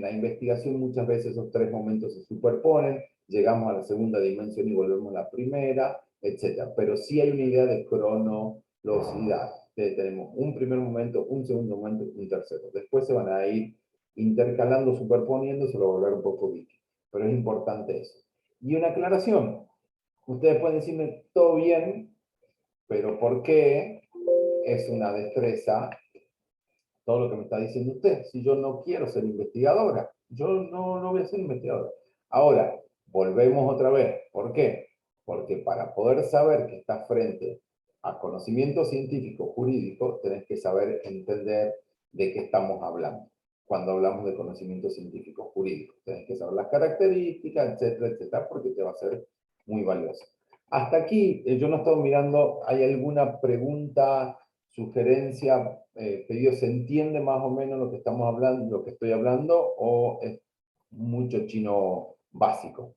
la investigación muchas veces esos tres momentos se superponen, llegamos a la segunda dimensión y volvemos a la primera, etc. Pero sí hay una idea de cronologicidad. Tenemos un primer momento, un segundo momento y un tercero. Después se van a ir intercalando, superponiendo, se lo voy a hablar un poco Vicky. Pero es importante eso. Y una aclaración. Ustedes pueden decirme, todo bien, pero ¿por qué es una destreza todo lo que me está diciendo usted? Si yo no quiero ser investigadora, yo no voy a ser investigadora. Ahora, volvemos otra vez. ¿Por qué? Porque para poder saber que estás frente a conocimiento científico jurídico, tenés que saber entender de qué estamos hablando. Cuando hablamos de conocimiento científico jurídico, tenés que saber las características, etcétera, etcétera, porque te va a ser muy valioso. Hasta aquí, yo no estoy mirando, ¿hay alguna pregunta, sugerencia, pedido? ¿Se entiende más o menos lo que estamos hablando, lo que estoy hablando, o es mucho chino básico?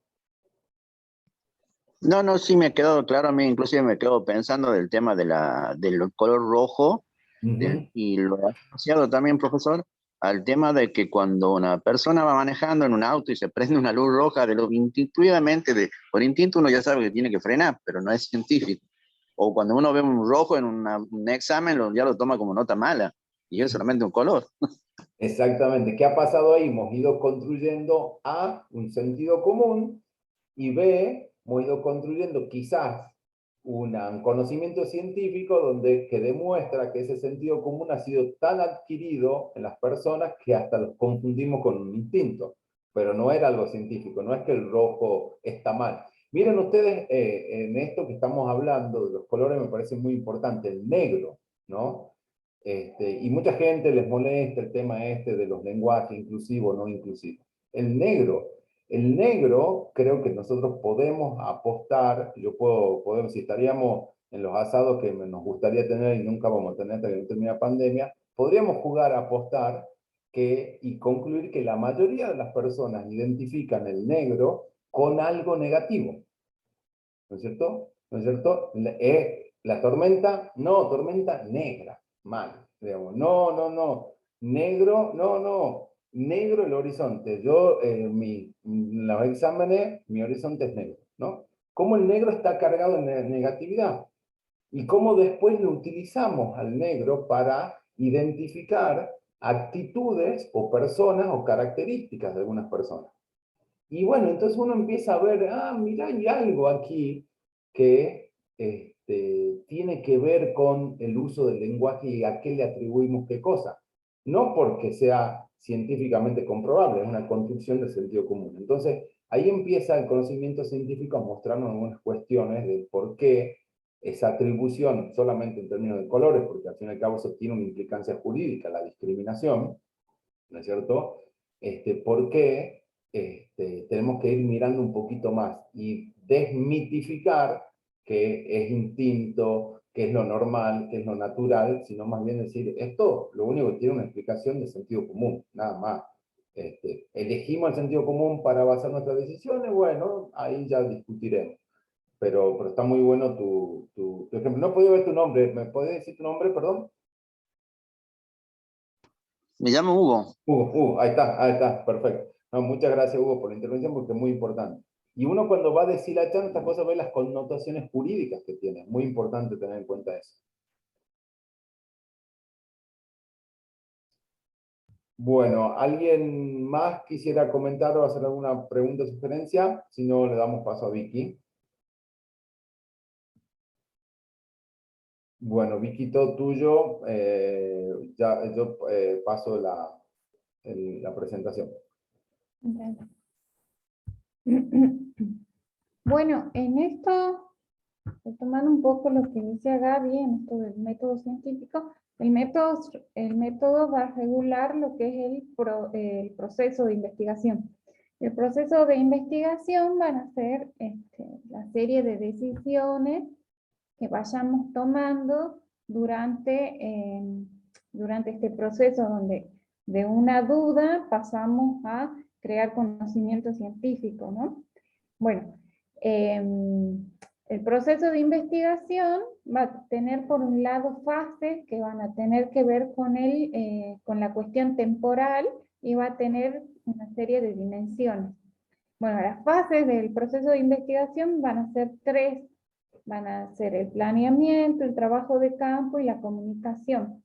No, no, sí me quedó claro. A mí inclusive me quedo pensando del tema del color rojo, y lo he asociado también, profesor, al tema de que cuando una persona va manejando en un auto y se prende una luz roja, intuitivamente, por instinto uno ya sabe que tiene que frenar, pero no es científico. O cuando uno ve un rojo en un examen, ya lo toma como nota mala, y es solamente un color. Exactamente. ¿Qué ha pasado ahí? Hemos ido construyendo A, un sentido común, y B, hemos ido construyendo quizás un conocimiento científico que demuestra que ese sentido común ha sido tan adquirido en las personas que hasta los confundimos con un instinto. Pero no era algo científico, no es que el rojo está mal. Miren ustedes, en esto que estamos hablando de los colores me parece muy importante, el negro, ¿no? Y mucha gente les molesta el tema de los lenguajes inclusivos o no inclusivos. El negro, creo que nosotros podemos apostar, si estaríamos en los asados que nos gustaría tener y nunca vamos a tener hasta que no termine la pandemia, podríamos jugar a apostar y concluir que la mayoría de las personas identifican el negro con algo negativo. ¿No es cierto? ¿No es cierto? La tormenta, no, tormenta negra, mal, digamos. No, no, no. Negro, no, no. Negro el horizonte. Yo, los exámenes, mi horizonte es negro, ¿no? ¿Cómo el negro está cargado de negatividad? Y cómo después lo utilizamos al negro para identificar actitudes o personas o características de algunas personas. Y bueno, entonces uno empieza a ver, mira, hay algo aquí que tiene que ver con el uso del lenguaje y a qué le atribuimos qué cosa. No porque sea científicamente comprobable, es una construcción del sentido común. Entonces, ahí empieza el conocimiento científico a mostrarnos algunas cuestiones de por qué esa atribución, solamente en términos de colores, porque al fin y al cabo eso tiene una implicancia jurídica, la discriminación, ¿no es cierto? ¿Por qué tenemos que ir mirando un poquito más y desmitificar que es instinto, que es lo normal, que es lo natural, sino más bien decir, esto lo único que tiene una explicación de sentido común, nada más. Elegimos el sentido común para basar nuestras decisiones, bueno, ahí ya discutiremos. Pero está muy bueno tu ejemplo. No he podido ver tu nombre, ¿me puedes decir tu nombre, perdón? Me llamo Hugo. Hugo, ahí está, perfecto. No, muchas gracias, Hugo, por la intervención, porque es muy importante. Y uno cuando va deshilachando estas cosas ve las connotaciones jurídicas que tiene. Muy importante tener en cuenta eso. Bueno, ¿alguien más quisiera comentar o hacer alguna pregunta o sugerencia? Si no, le damos paso a Vicky. Bueno, Vicky, todo tuyo. Ya yo paso la presentación. Bueno, en esto, retomando un poco lo que decía Gaby en esto del método científico, el método va a regular lo que es el proceso de investigación. El proceso de investigación van a ser la serie de decisiones que vayamos tomando durante este proceso donde de una duda pasamos a crear conocimiento científico, ¿no? Bueno, el proceso de investigación va a tener por un lado fases que van a tener que ver con la cuestión temporal y va a tener una serie de dimensiones. Bueno, las fases del proceso de investigación van a ser tres. Van a ser el planeamiento, el trabajo de campo y la comunicación.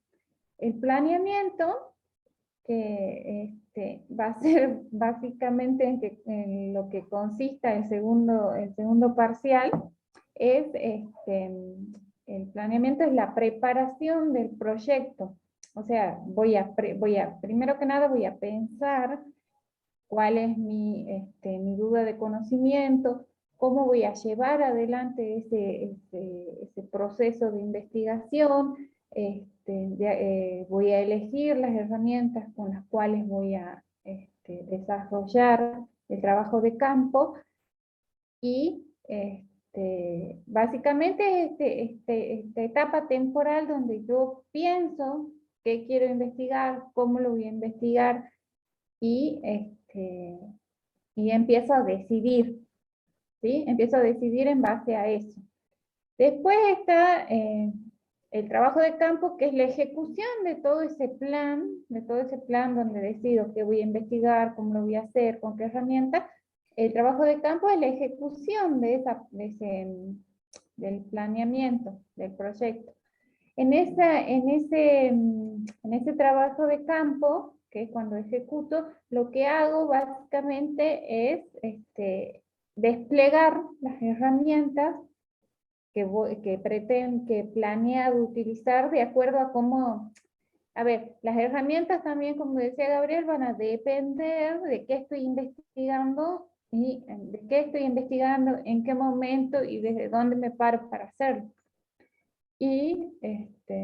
El planeamiento, que va a ser básicamente en lo que consista el segundo parcial, es el planeamiento es la preparación del proyecto. O sea, primero que nada voy a pensar cuál es mi duda de conocimiento, cómo voy a llevar adelante ese proceso de investigación, voy a elegir las herramientas con las cuales voy a desarrollar el trabajo de campo y básicamente esta etapa temporal donde yo pienso qué quiero investigar, cómo lo voy a investigar y empiezo a decidir, ¿sí? Empiezo a decidir en base a eso. Después está el trabajo de campo, que es la ejecución de todo ese plan donde decido qué voy a investigar, cómo lo voy a hacer, con qué herramienta. El trabajo de campo es la ejecución del planeamiento del proyecto. En ese trabajo de campo, que es cuando ejecuto, lo que hago básicamente es desplegar las herramientas que he planeado utilizar de acuerdo a cómo... A ver, las herramientas también, como decía Gabriel, van a depender de qué estoy investigando y de qué estoy investigando, en qué momento y desde dónde me paro para hacerlo. Y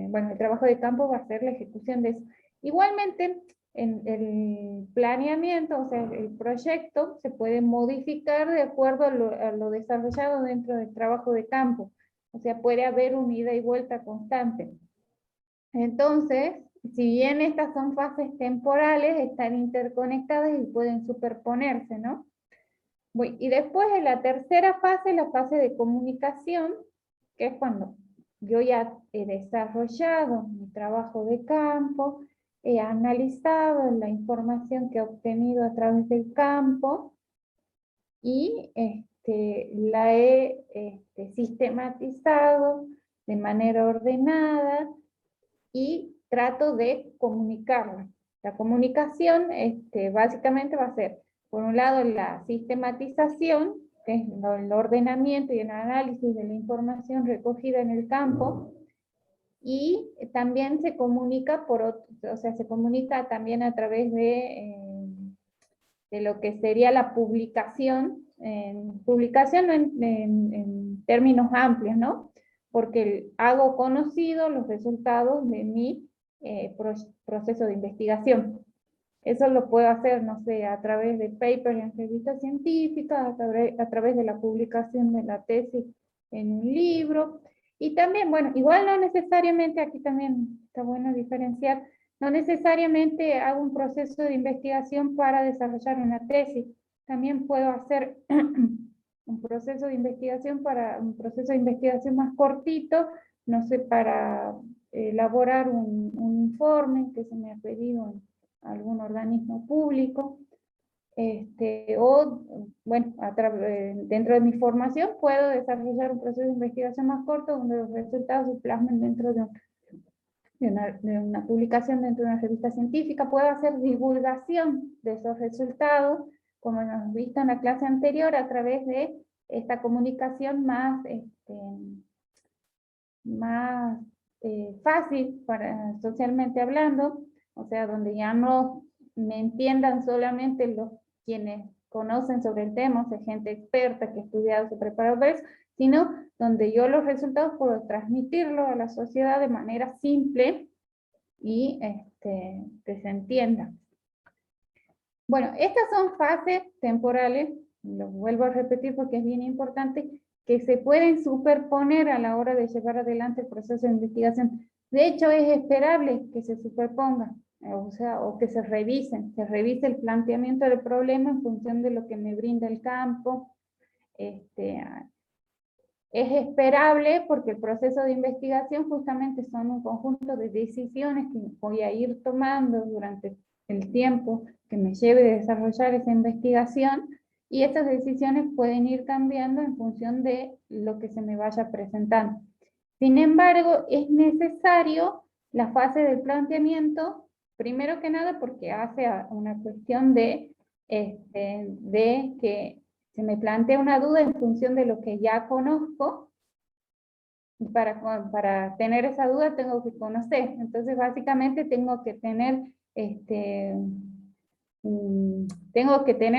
bueno, el trabajo de campo va a ser la ejecución de eso. Igualmente, en el planeamiento, o sea, el proyecto se puede modificar de acuerdo a lo desarrollado dentro del trabajo de campo. O sea, puede haber un ida y vuelta constante. Entonces, si bien estas son fases temporales, están interconectadas y pueden superponerse, ¿no? Y después en la tercera fase, la fase de comunicación, que es cuando yo ya he desarrollado mi trabajo de campo, he analizado la información que he obtenido a través del campo y la he sistematizado de manera ordenada y trato de comunicarla. La comunicación básicamente va a ser, por un lado, la sistematización, que es el ordenamiento y el análisis de la información recogida en el campo, y también se comunica se comunica también a través de lo que sería la publicación, publicación no en términos amplios, ¿no? Porque hago conocido los resultados de mi proceso de investigación. Eso lo puedo hacer, no sé, a través de papers en revistas científicas, a través de la publicación de la tesis en un libro. Y también, bueno, igual no necesariamente, aquí también está bueno diferenciar, no necesariamente hago un proceso de investigación para desarrollar una tesis. También puedo hacer un proceso de investigación más cortito, no sé, para elaborar un informe que se me ha pedido en algún organismo público, bueno, dentro de mi formación puedo desarrollar un proceso de investigación más corto donde los resultados se plasmen dentro de una publicación dentro de una revista científica. Puedo hacer divulgación de esos resultados, como hemos visto en la clase anterior, a través de esta comunicación más fácil socialmente hablando, o sea, donde ya no me entiendan solamente los quienes conocen sobre el tema, o sea, gente experta que ha estudiado, se ha preparado para eso, sino donde yo los resultados puedo transmitirlos a la sociedad de manera simple y que se entienda. Bueno, estas son fases temporales, lo vuelvo a repetir porque es bien importante, que se pueden superponer a la hora de llevar adelante el proceso de investigación. De hecho, es esperable que se superpongan, o que se revise el planteamiento del problema en función de lo que me brinda el campo. Es esperable porque el proceso de investigación justamente son un conjunto de decisiones que voy a ir tomando durante el tiempo que me lleve a desarrollar esa investigación, y estas decisiones pueden ir cambiando en función de lo que se me vaya presentando. Sin embargo, es necesario la fase del planteamiento, primero que nada porque hace una cuestión de que se me plantea una duda en función de lo que ya conozco. Para tener esa duda tengo que conocer. Entonces, básicamente tengo que tener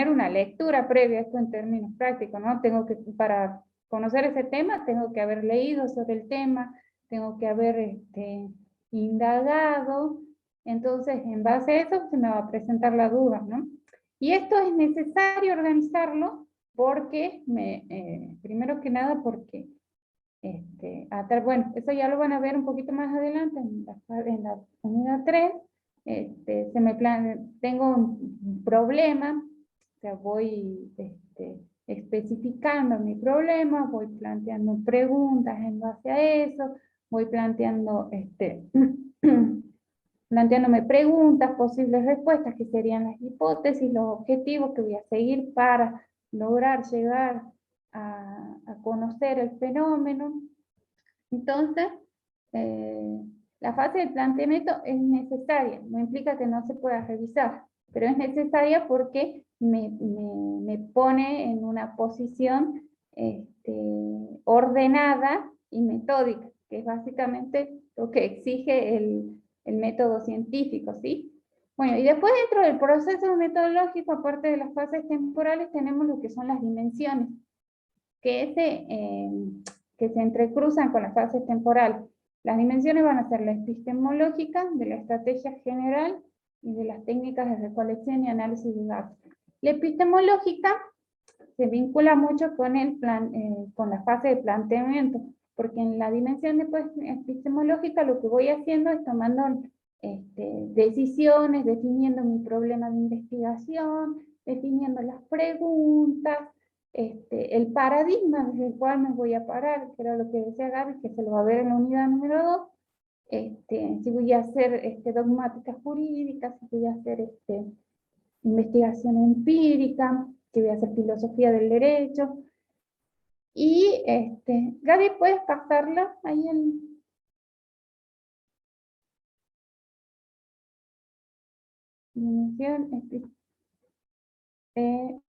una lectura previa, esto en términos prácticos, ¿no? Para conocer ese tema, tengo que haber leído sobre el tema, tengo que haber indagado. Entonces, en base a eso se me va a presentar la duda, ¿no? Y esto es necesario organizarlo porque, primero que nada, porque bueno, eso ya lo van a ver un poquito más adelante en la unidad 3. Tengo un problema, o sea, voy especificando mi problema, voy planteando preguntas en base a eso, voy planteándome preguntas, posibles respuestas, que serían las hipótesis, los objetivos que voy a seguir para lograr llegar a conocer el fenómeno. Entonces, la fase de planteamiento es necesaria, no implica que no se pueda revisar, pero es necesaria porque me pone en una posición ordenada y metódica, que es básicamente lo que exige el método científico, ¿sí? Bueno, y después dentro del proceso metodológico, aparte de las fases temporales, tenemos lo que son las dimensiones, que se entrecruzan con las fases temporales. Las dimensiones van a ser la epistemológica, de la estrategia general y de las técnicas de recolección y análisis de datos. La epistemológica se vincula mucho con la fase de planteamiento, porque en la dimensión epistemológica lo que voy haciendo es tomando decisiones, definiendo mi problema de investigación, definiendo las preguntas, el paradigma desde el cual me voy a parar, que era lo que decía Gaby, que se lo va a ver en la unidad número 2, si voy a hacer dogmática jurídica, si voy a hacer investigación empírica, si voy a hacer filosofía del derecho. Y Gaby, ¿puedes pasarla ahí en...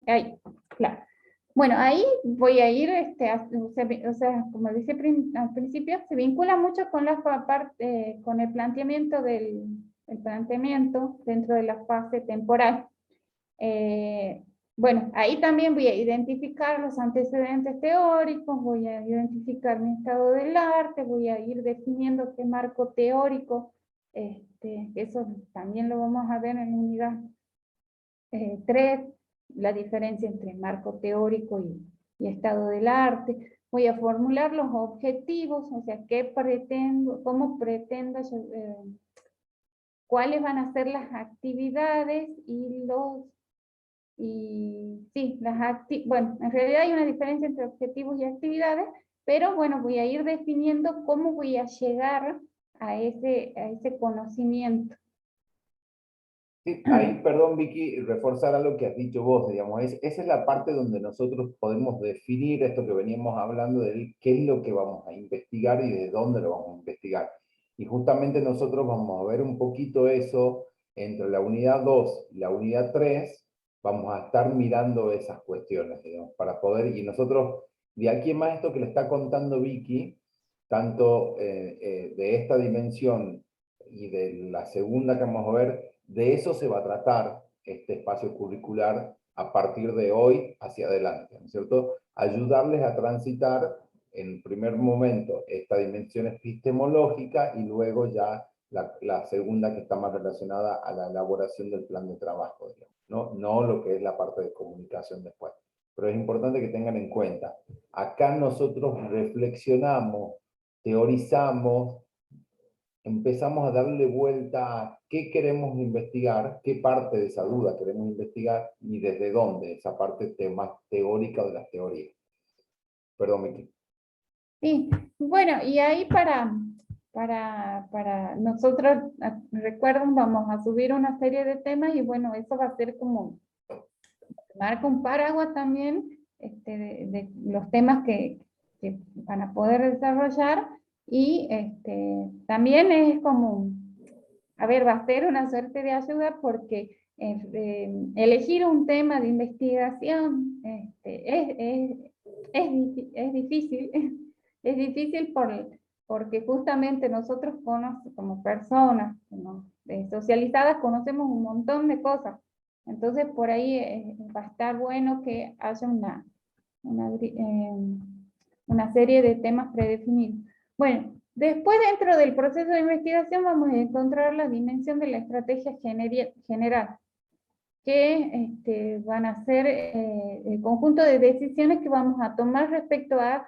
ahí, claro. Bueno, ahí voy a ir, o sea, como dice al principio, se vincula mucho con la parte, con el planteamiento dentro de la fase temporal. Bueno, ahí también voy a identificar los antecedentes teóricos, voy a identificar mi estado del arte, voy a ir definiendo qué marco teórico, eso también lo vamos a ver en la unidad 3, la diferencia entre marco teórico y estado del arte. Voy a formular los objetivos, o sea, qué pretendo, cómo pretendo, cuáles van a ser las actividades bueno, en realidad hay una diferencia entre objetivos y actividades, pero bueno, voy a ir definiendo cómo voy a llegar a ese conocimiento. Sí, ahí, perdón Vicky, reforzar algo que has dicho vos, digamos, esa es la parte donde nosotros podemos definir esto que veníamos hablando de qué es lo que vamos a investigar y de dónde lo vamos a investigar. Y justamente nosotros vamos a ver un poquito eso entre la unidad 2 y la unidad 3, vamos a estar mirando esas cuestiones, digamos, para poder, y nosotros, de aquí en más esto que le está contando Vicky, tanto de esta dimensión y de la segunda que vamos a ver, de eso se va a tratar este espacio curricular a partir de hoy hacia adelante, ¿no es cierto? Ayudarles a transitar en primer momento esta dimensión epistemológica y luego ya la segunda que está más relacionada a la elaboración del plan de trabajo, digamos, no lo que es la parte de comunicación después. Pero es importante que tengan en cuenta, acá nosotros reflexionamos, teorizamos, empezamos a darle vuelta a qué queremos investigar, qué parte de esa duda queremos investigar y desde dónde, esa parte más teórica de las teorías. Perdón, Miki. Sí, bueno, y ahí para nosotros, recuerden, vamos a subir una serie de temas y bueno, eso va a ser como, marca un paraguas también de los temas que van a poder desarrollar y también es como, a ver, va a ser una suerte de ayuda porque elegir un tema de investigación es difícil, es difícil porque justamente nosotros como personas socializadas conocemos un montón de cosas. Entonces por ahí va a estar bueno que haya una serie de temas predefinidos. Bueno, después dentro del proceso de investigación vamos a encontrar la dimensión de la estrategia general, que van a ser el conjunto de decisiones que vamos a tomar respecto a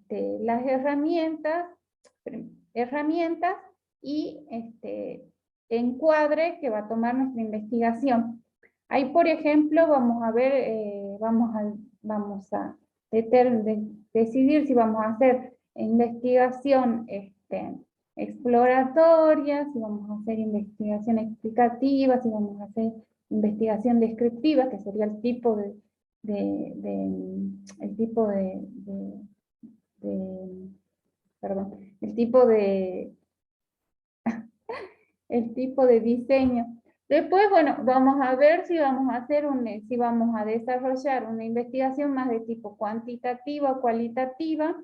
las herramientas y encuadre que va a tomar nuestra investigación. Ahí, por ejemplo, vamos a ver, vamos a decidir si vamos a hacer investigación exploratoria, si vamos a hacer investigación explicativa, si vamos a hacer investigación descriptiva, que sería el tipo el tipo de diseño. Después, bueno, vamos a ver si vamos a desarrollar una investigación más de tipo cuantitativa o cualitativa.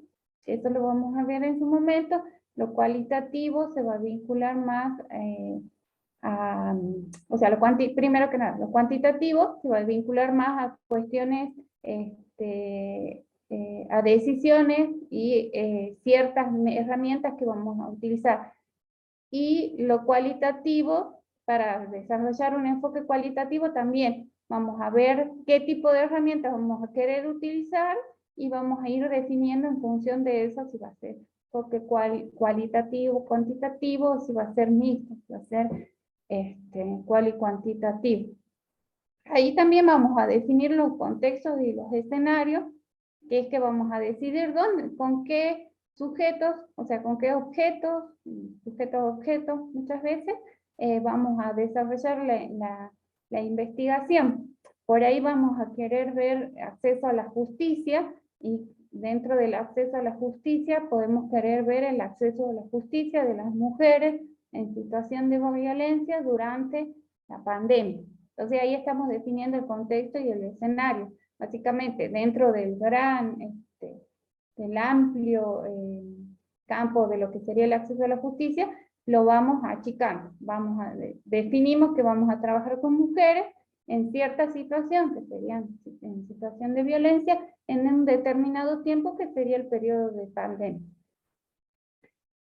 Eso lo vamos a ver en su momento. Lo cualitativo se va a vincular más o sea, primero que nada, lo cuantitativo se va a vincular más a cuestiones, a decisiones y ciertas herramientas que vamos a utilizar. Y lo cualitativo, para desarrollar un enfoque cualitativo también vamos a ver qué tipo de herramientas vamos a querer utilizar y vamos a ir definiendo en función de eso si va a ser enfoque cualitativo, cuantitativo, o si va a ser mixto, si va a ser cual y cuantitativo. Ahí también vamos a definir los contextos y los escenarios, que es que vamos a decidir dónde, con qué sujetos, o sea, con qué objetos, sujetos-objetos muchas veces, vamos a desarrollar la investigación. Por ahí vamos a querer ver acceso a la justicia, y dentro del acceso a la justicia podemos querer ver el acceso a la justicia de las mujeres en situación de violencia durante la pandemia. Entonces ahí estamos definiendo el contexto y el escenario. Básicamente dentro del gran, del amplio campo de lo que sería el acceso a la justicia, lo vamos achicando. Definimos que vamos a trabajar con mujeres en cierta situación, que serían en situación de violencia, en un determinado tiempo que sería el periodo de pandemia.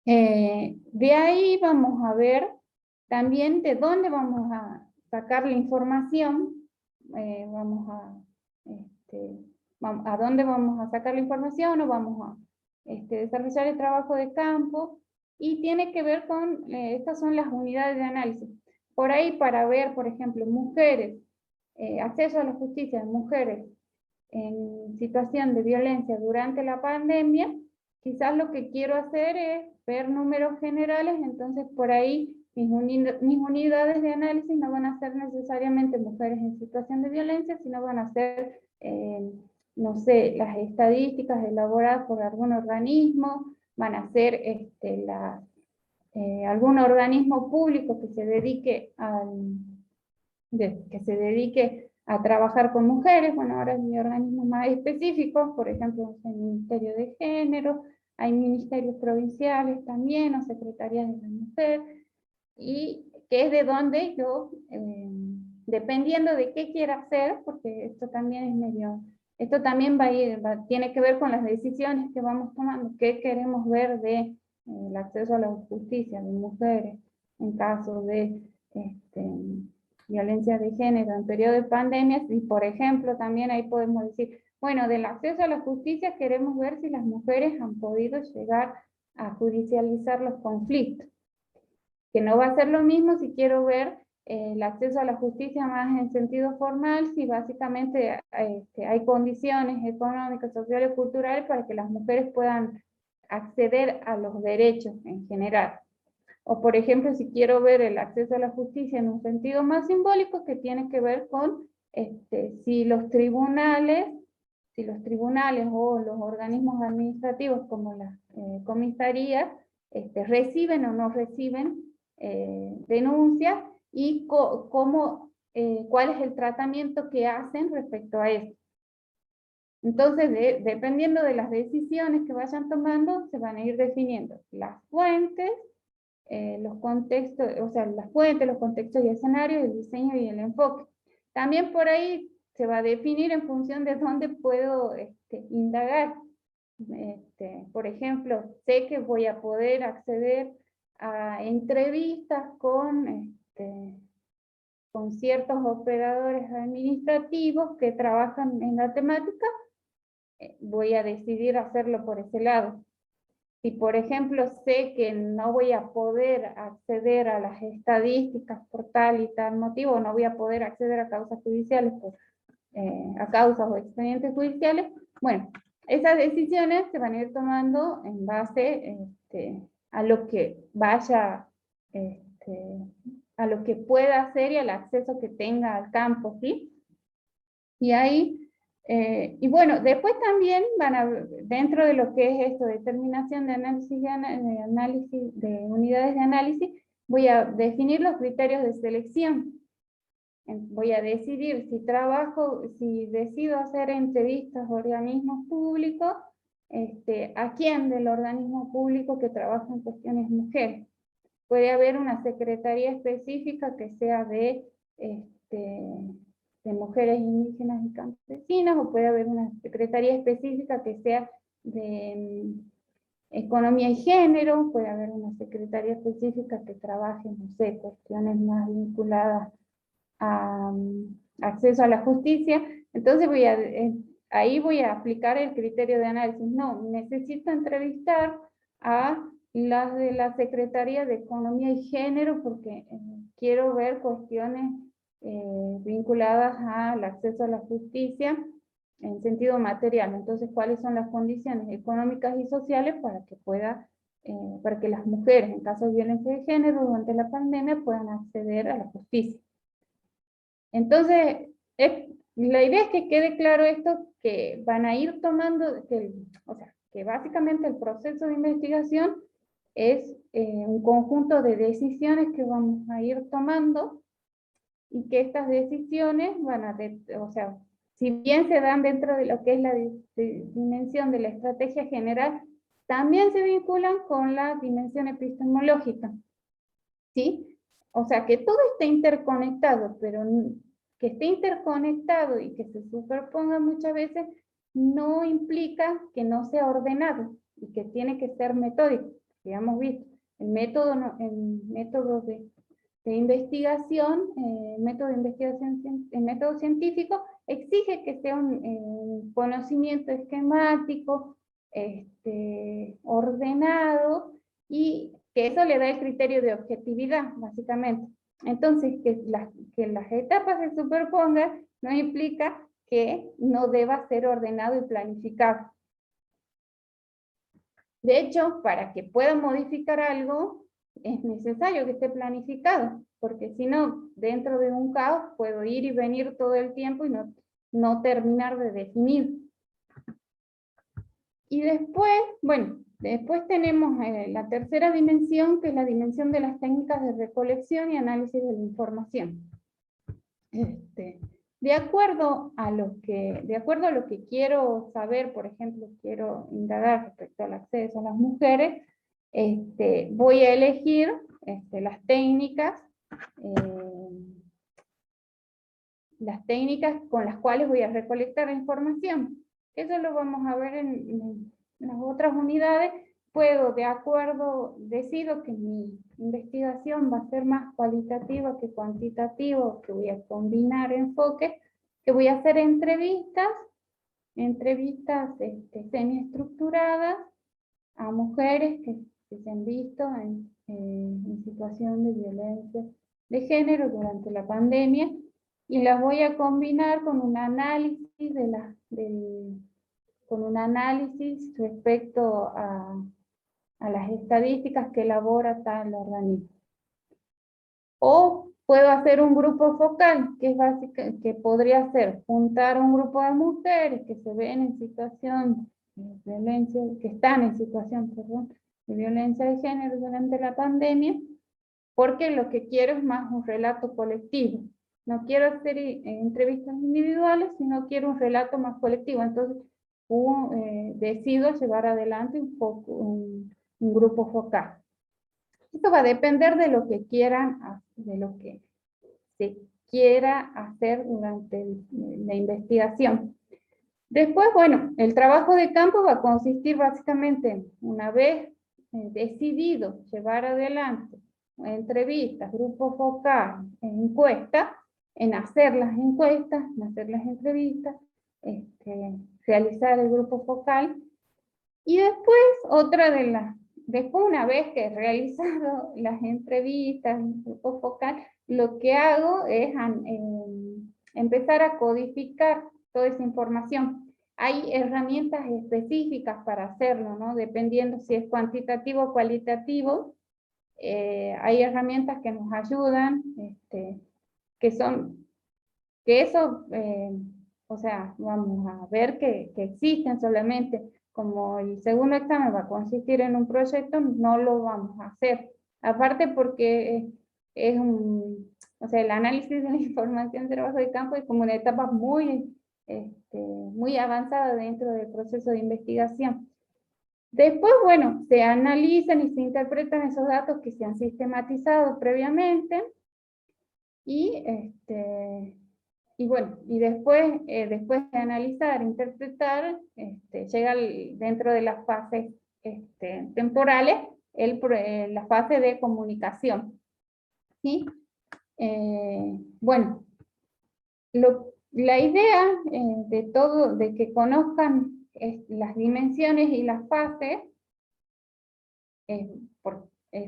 De ahí vamos a ver también de dónde vamos a sacar la información, a dónde vamos a sacar la información, o vamos a desarrollar el trabajo de campo, y tiene que ver con, estas son las unidades de análisis. Por ahí para ver, por ejemplo, mujeres, acceso a la justicia de mujeres en situación de violencia durante la pandemia, quizás lo que quiero hacer es ver números generales, entonces por ahí mis unidades de análisis no van a ser necesariamente mujeres en situación de violencia, sino van a ser, no sé, las estadísticas elaboradas por algún organismo, van a ser algún organismo público que se dedique a trabajar con mujeres. Bueno, ahora hay organismos más específicos, por ejemplo, el Ministerio de Género, hay ministerios provinciales también, o secretarías de la mujer, y que es de donde yo, dependiendo de qué quiera hacer, porque esto también es esto también tiene que ver con las decisiones que vamos tomando, qué queremos ver de el acceso a la justicia de mujeres en caso de violencia de género en periodo de pandemias, y por ejemplo también ahí podemos decir, bueno, del acceso a la justicia queremos ver si las mujeres han podido llegar a judicializar los conflictos, que no va a ser lo mismo si quiero ver el acceso a la justicia más en sentido formal, si básicamente hay condiciones económicas, sociales, culturales para que las mujeres puedan acceder a los derechos en general. O por ejemplo, si quiero ver el acceso a la justicia en un sentido más simbólico, que tiene que ver con si los tribunales o los organismos administrativos como las comisarías reciben o no reciben denuncias, y cuál es el tratamiento que hacen respecto a eso. Entonces, dependiendo de las decisiones que vayan tomando, se van a ir definiendo las fuentes, los contextos, o sea, las fuentes, los contextos y escenarios, el diseño y el enfoque. También por ahí se va a definir en función de dónde puedo indagar. Por ejemplo, sé que voy a poder acceder a entrevistas con ciertos operadores administrativos que trabajan en la temática, voy a decidir hacerlo por ese lado. Si por ejemplo sé que no voy a poder acceder a las estadísticas por tal y tal motivo, no voy a poder acceder a causas judiciales, a causas o expedientes judiciales, bueno, esas decisiones se van a ir tomando en base a lo que vaya, a lo que pueda hacer y al acceso que tenga al campo, ¿sí? Y ahí, y bueno, después también dentro de lo que es esto, determinación de análisis, de unidades de análisis, voy a definir los criterios de selección. Voy a decidir si decido hacer entrevistas a organismos públicos, a quién del organismo público que trabaja en cuestiones mujeres. Puede haber una secretaría específica que sea de mujeres indígenas y campesinas, o puede haber una secretaría específica que sea de economía y género, puede haber una secretaría específica que trabaje, no sé, cuestiones más vinculadas a acceso a la justicia. Entonces ahí voy a aplicar el criterio de análisis. No, necesito entrevistar a las de la Secretaría de Economía y Género, porque quiero ver cuestiones vinculadas al acceso a la justicia en sentido material. Entonces, ¿cuáles son las condiciones económicas y sociales para que para que las mujeres, en caso de violencia de género durante la pandemia, puedan acceder a la justicia? Entonces, la idea es que quede claro esto, que van a ir tomando, o sea, que básicamente el proceso de investigación es un conjunto de decisiones que vamos a ir tomando, y que estas decisiones van a, o sea, si bien se dan dentro de lo que es la dimensión de la estrategia general, también se vinculan con la dimensión epistemológica, ¿sí? O sea, que todo esté interconectado, pero que esté interconectado y que se superponga muchas veces no implica que no sea ordenado, y que tiene que ser metódico. Ya hemos visto, el método de investigación, el método científico exige que sea un conocimiento esquemático, ordenado, y que eso le da el criterio de objetividad, básicamente. Entonces, que las etapas se superpongan no implica que no deba ser ordenado y planificado. De hecho, para que pueda modificar algo, es necesario que esté planificado, porque si no, dentro de un caos puedo ir y venir todo el tiempo y no terminar de definir. Y después, bueno, después tenemos la tercera dimensión, que es la dimensión de las técnicas de recolección y análisis de la información. De acuerdo a lo que quiero saber, por ejemplo, quiero indagar respecto al acceso a las mujeres, voy a elegir las técnicas con las cuales voy a recolectar la información. Eso lo vamos a ver en las otras unidades. Decido que mi investigación va a ser más cualitativa que cuantitativa, que voy a combinar enfoques, que voy a hacer entrevistas semiestructuradas a mujeres que se han visto en situación de violencia de género durante la pandemia, y las voy a combinar con un análisis respecto a las estadísticas que elabora tal organismo. O puedo hacer un grupo focal, que podría ser juntar un grupo de mujeres que se ven en situación de violencia, que están en situación, de violencia de género durante la pandemia, porque lo que quiero es más un relato colectivo. No quiero hacer entrevistas individuales, sino quiero un relato más colectivo. Entonces, decido llevar adelante un grupo focal. Esto va a depender de lo que se quiera hacer durante la investigación. Después, bueno, el trabajo de campo va a consistir básicamente, una vez decidido llevar adelante entrevistas, grupos focal, encuestas, en hacer las encuestas, en hacer las entrevistas, realizar el grupo focal, y después una vez que he realizado las entrevistas, el grupo focal, lo que hago es empezar a codificar toda esa información. Hay herramientas específicas para hacerlo, ¿no? Dependiendo si es cuantitativo o cualitativo. Hay herramientas que nos ayudan, o sea, vamos a ver que existen. Solamente como el segundo examen va a consistir en un proyecto, no lo vamos a hacer. Aparte porque o sea, el análisis de la información de trabajo de campo es como una etapa muy avanzada dentro del proceso de investigación. Después, bueno, se analizan y se interpretan esos datos que se han sistematizado previamente, y bueno, y después de analizar, interpretar, llega dentro de las fases temporales, la fase de comunicación. ¿Sí? Bueno, la idea de que conozcan las dimensiones y las fases,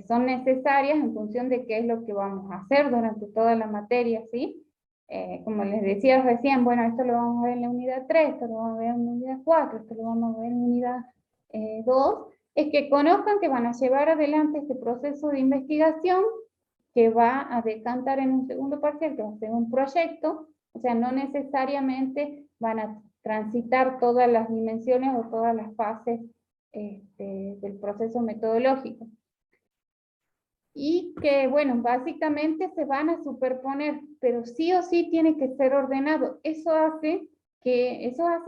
son necesarias en función de qué es lo que vamos a hacer durante toda la materia, ¿sí? Como les decía recién, bueno, esto lo vamos a ver en la unidad 3, esto lo vamos a ver en la unidad 4, esto lo vamos a ver en la unidad 2, es que conozcan que van a llevar adelante este proceso de investigación que va a decantar en un segundo parcial, que va a ser un proyecto, o sea, no necesariamente van a transitar todas las dimensiones o todas las fases del proceso metodológico. Y que, bueno, básicamente se van a superponer, pero sí o sí tiene que ser ordenado. Eso hace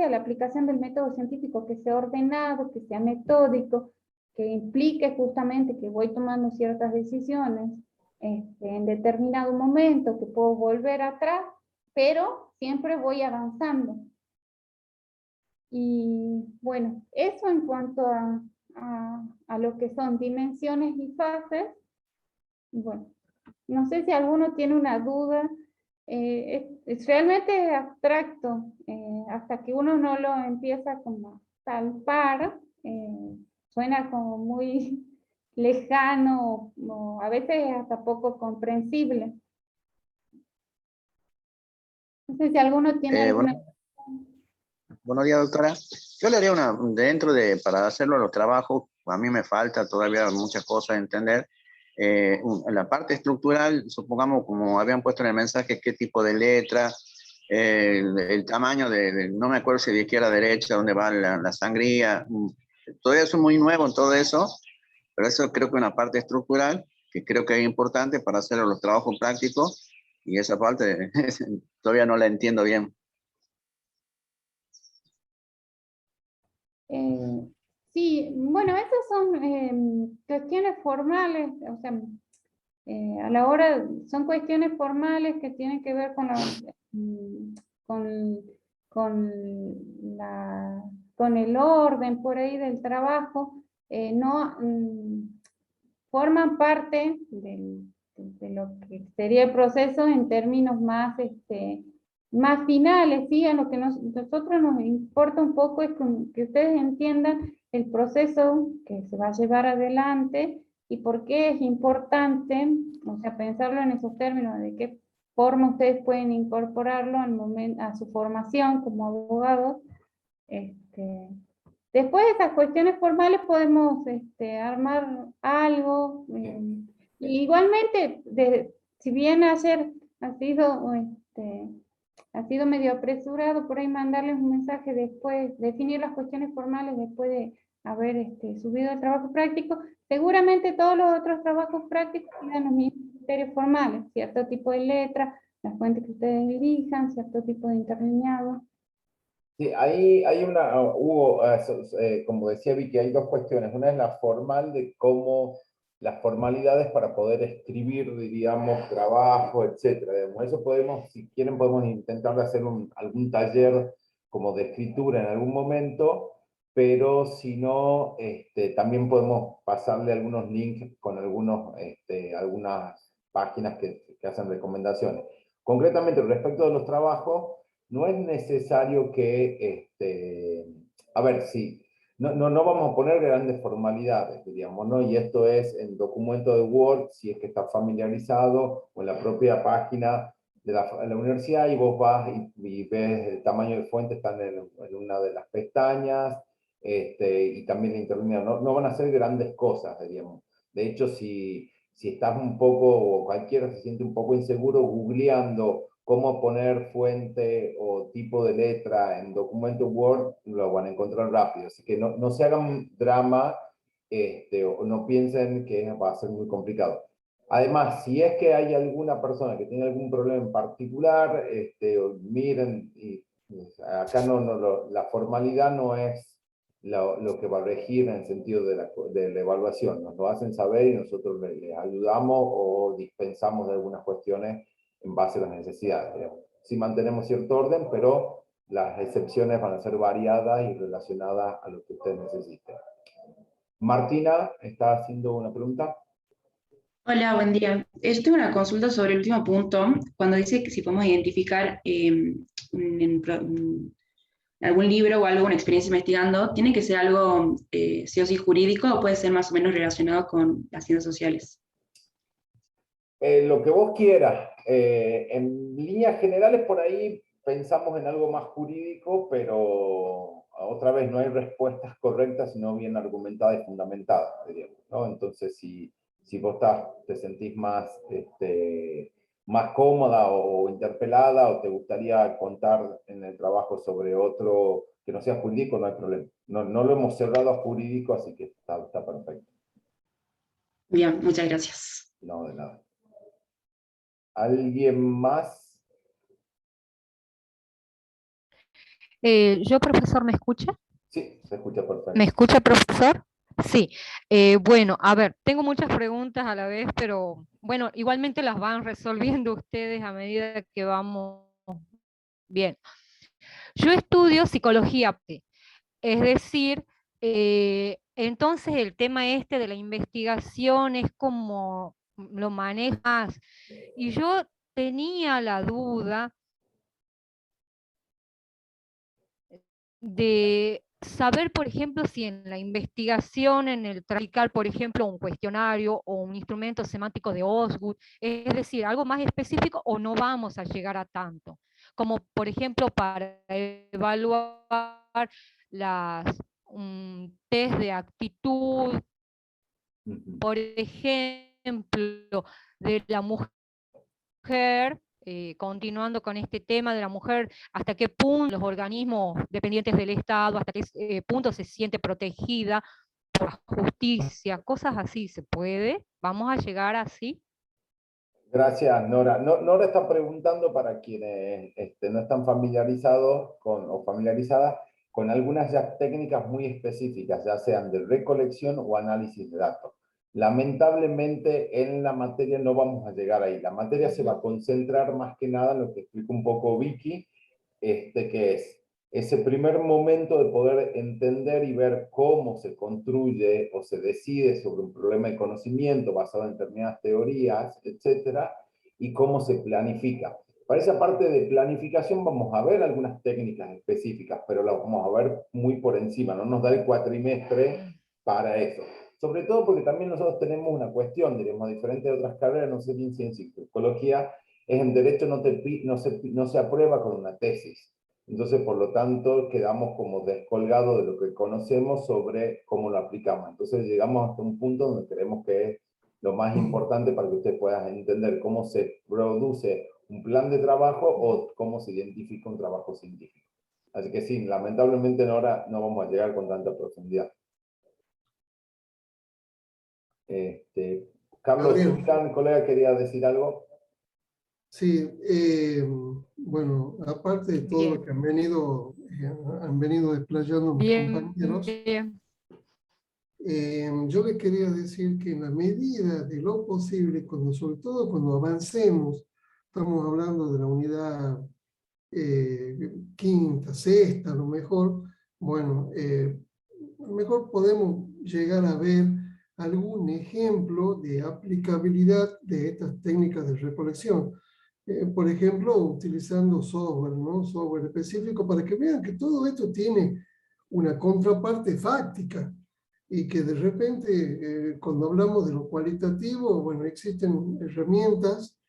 a la aplicación del método científico que sea ordenado, que sea metódico, que implique justamente que voy tomando ciertas decisiones en determinado momento, que puedo volver atrás, pero siempre voy avanzando. Y bueno, eso en cuanto a lo que son dimensiones y fases. Bueno, no sé si alguno tiene una duda. Es realmente abstracto, hasta que uno no lo empieza como a palpar, suena como muy lejano, o a veces hasta poco comprensible. No sé si alguno tiene alguna... Buenos días, doctora. Yo le haría para hacerlo los trabajos, a mí me falta todavía muchas cosas a entender. En la parte estructural, supongamos, como habían puesto en el mensaje, qué tipo de letra, el tamaño no me acuerdo si de izquierda a derecha, dónde va la sangría. Todavía es muy nuevo en todo eso, pero eso creo que es una parte estructural que creo que es importante para hacer los trabajos prácticos, y esa parte todavía no la entiendo bien. Sí, bueno, esas son cuestiones formales, o sea, a la hora, son cuestiones formales que tienen que ver con, con el orden por ahí del trabajo, no forman parte de lo que sería el proceso en términos más, más finales, ¿sí? A lo que nosotros nos importa un poco es que ustedes entiendan el proceso que se va a llevar adelante y por qué es importante, o sea, pensarlo en esos términos, de qué forma ustedes pueden incorporarlo a su formación como abogados. Después de esas cuestiones formales podemos armar algo. Igualmente, si bien ayer ha sido medio apresurado por ahí mandarles un mensaje después, definir las cuestiones formales después de haber subido el trabajo práctico, seguramente todos los otros trabajos prácticos tienen los mismos criterios formales, cierto tipo de letra, las fuentes que ustedes elijan, cierto tipo de interlineado. Sí, ahí hay hubo, como decía Vicky, hay dos cuestiones. Una es la formal de cómo las formalidades para poder escribir, diríamos, trabajo, etcétera. Eso podemos, si quieren, podemos intentar hacer algún taller como de escritura en algún momento, pero si no, también podemos pasarle algunos links con algunas páginas que hacen recomendaciones. Concretamente, respecto de los trabajos, no es necesario que, a ver, sí, no vamos a poner grandes formalidades, diríamos, ¿no? Y esto es en documento de Word, si es que está familiarizado, o en la propia página de la universidad, y vos vas y ves el tamaño de fuente, están en una de las pestañas, y también la interlineado. No van a ser grandes cosas, diríamos. De hecho, si estás un poco, o cualquiera se siente un poco inseguro, googleando cómo poner fuente o tipo de letra en documento Word, lo van a encontrar rápido. Así que no se hagan drama, o no piensen que va a ser muy complicado. Además, si es que hay alguna persona que tiene algún problema en particular, miren, acá la formalidad no es lo que va a regir en el sentido de la evaluación. Nos lo hacen saber y nosotros les ayudamos o dispensamos de algunas cuestiones en base a las necesidades. Digamos. Sí mantenemos cierto orden, pero las excepciones van a ser variadas y relacionadas a lo que usted necesite. Martina, ¿está haciendo una pregunta? Hola, buen día. Yo tengo una consulta sobre el último punto, cuando dice que si podemos identificar la algún libro o algo, una experiencia investigando, ¿tiene que ser algo sí o sí jurídico o puede ser más o menos relacionado con las ciencias sociales? Lo que vos quieras. En líneas generales, por ahí pensamos en algo más jurídico, pero otra vez no hay respuestas correctas, sino bien argumentadas y fundamentadas, diríamos, ¿no? Entonces, si vos te sentís más, más cómoda o interpelada, o te gustaría contar en el trabajo sobre otro que no sea jurídico, no hay problema. No, no lo hemos cerrado a jurídico, así que está perfecto. Bien, muchas gracias. No, de nada. ¿Alguien más? Yo, profesor, ¿me escucha? Sí, se escucha perfecto. ¿Me escucha, profesor? Sí. Bueno, a ver, tengo muchas preguntas a la vez, pero bueno, igualmente las van resolviendo ustedes a medida que vamos bien. Yo estudio psicología, es decir, entonces el tema este de la investigación es como lo manejas. Y yo tenía la duda de saber, por ejemplo, si en la investigación, en el traficar, por ejemplo, un cuestionario o un instrumento semántico de Osgood, es decir, algo más específico, o no vamos a llegar a tanto, como por ejemplo para evaluar un test de actitud, por ejemplo, de la mujer, continuando con este tema de la mujer, hasta qué punto los organismos dependientes del Estado, hasta qué punto se siente protegida por la justicia, cosas así, ¿se puede? ¿Vamos a llegar así? Gracias, Nora. Nora está preguntando para quienes no están familiarizados o familiarizadas con algunas ya técnicas muy específicas, ya sean de recolección o análisis de datos. Lamentablemente en la materia no vamos a llegar ahí. La materia se va a concentrar más que nada en lo que explica un poco Vicky, que es ese primer momento de poder entender y ver cómo se construye o se decide sobre un problema de conocimiento basado en determinadas teorías, etcétera, y cómo se planifica. Para esa parte de planificación vamos a ver algunas técnicas específicas, pero las vamos a ver muy por encima, no nos da el cuatrimestre para eso. Sobre todo porque también nosotros tenemos una cuestión, diríamos, diferente de otras carreras, no sé si en ciencia y psicología, es en derecho no se aprueba con una tesis. Entonces, por lo tanto, quedamos como descolgados de lo que conocemos sobre cómo lo aplicamos. Entonces, llegamos hasta un punto donde creemos que es lo más importante para que usted pueda entender cómo se produce un plan de trabajo o cómo se identifica un trabajo científico. Así que sí, lamentablemente ahora no vamos a llegar con tanta profundidad. Carlos Zulcán, colega, quería decir algo. Sí, bueno, aparte de todo lo que han venido desplayando mis compañeros, Bien. Yo les quería decir que en la medida de lo posible, sobre todo cuando avancemos, estamos hablando de la unidad quinta, sexta, a lo mejor, bueno, a lo mejor podemos llegar a ver algún ejemplo de aplicabilidad de estas técnicas de recolección. Por ejemplo, utilizando software, ¿no? Software específico para que vean que todo esto tiene una contraparte fáctica y que de repente, cuando hablamos de lo cualitativo, bueno, existen herramientas,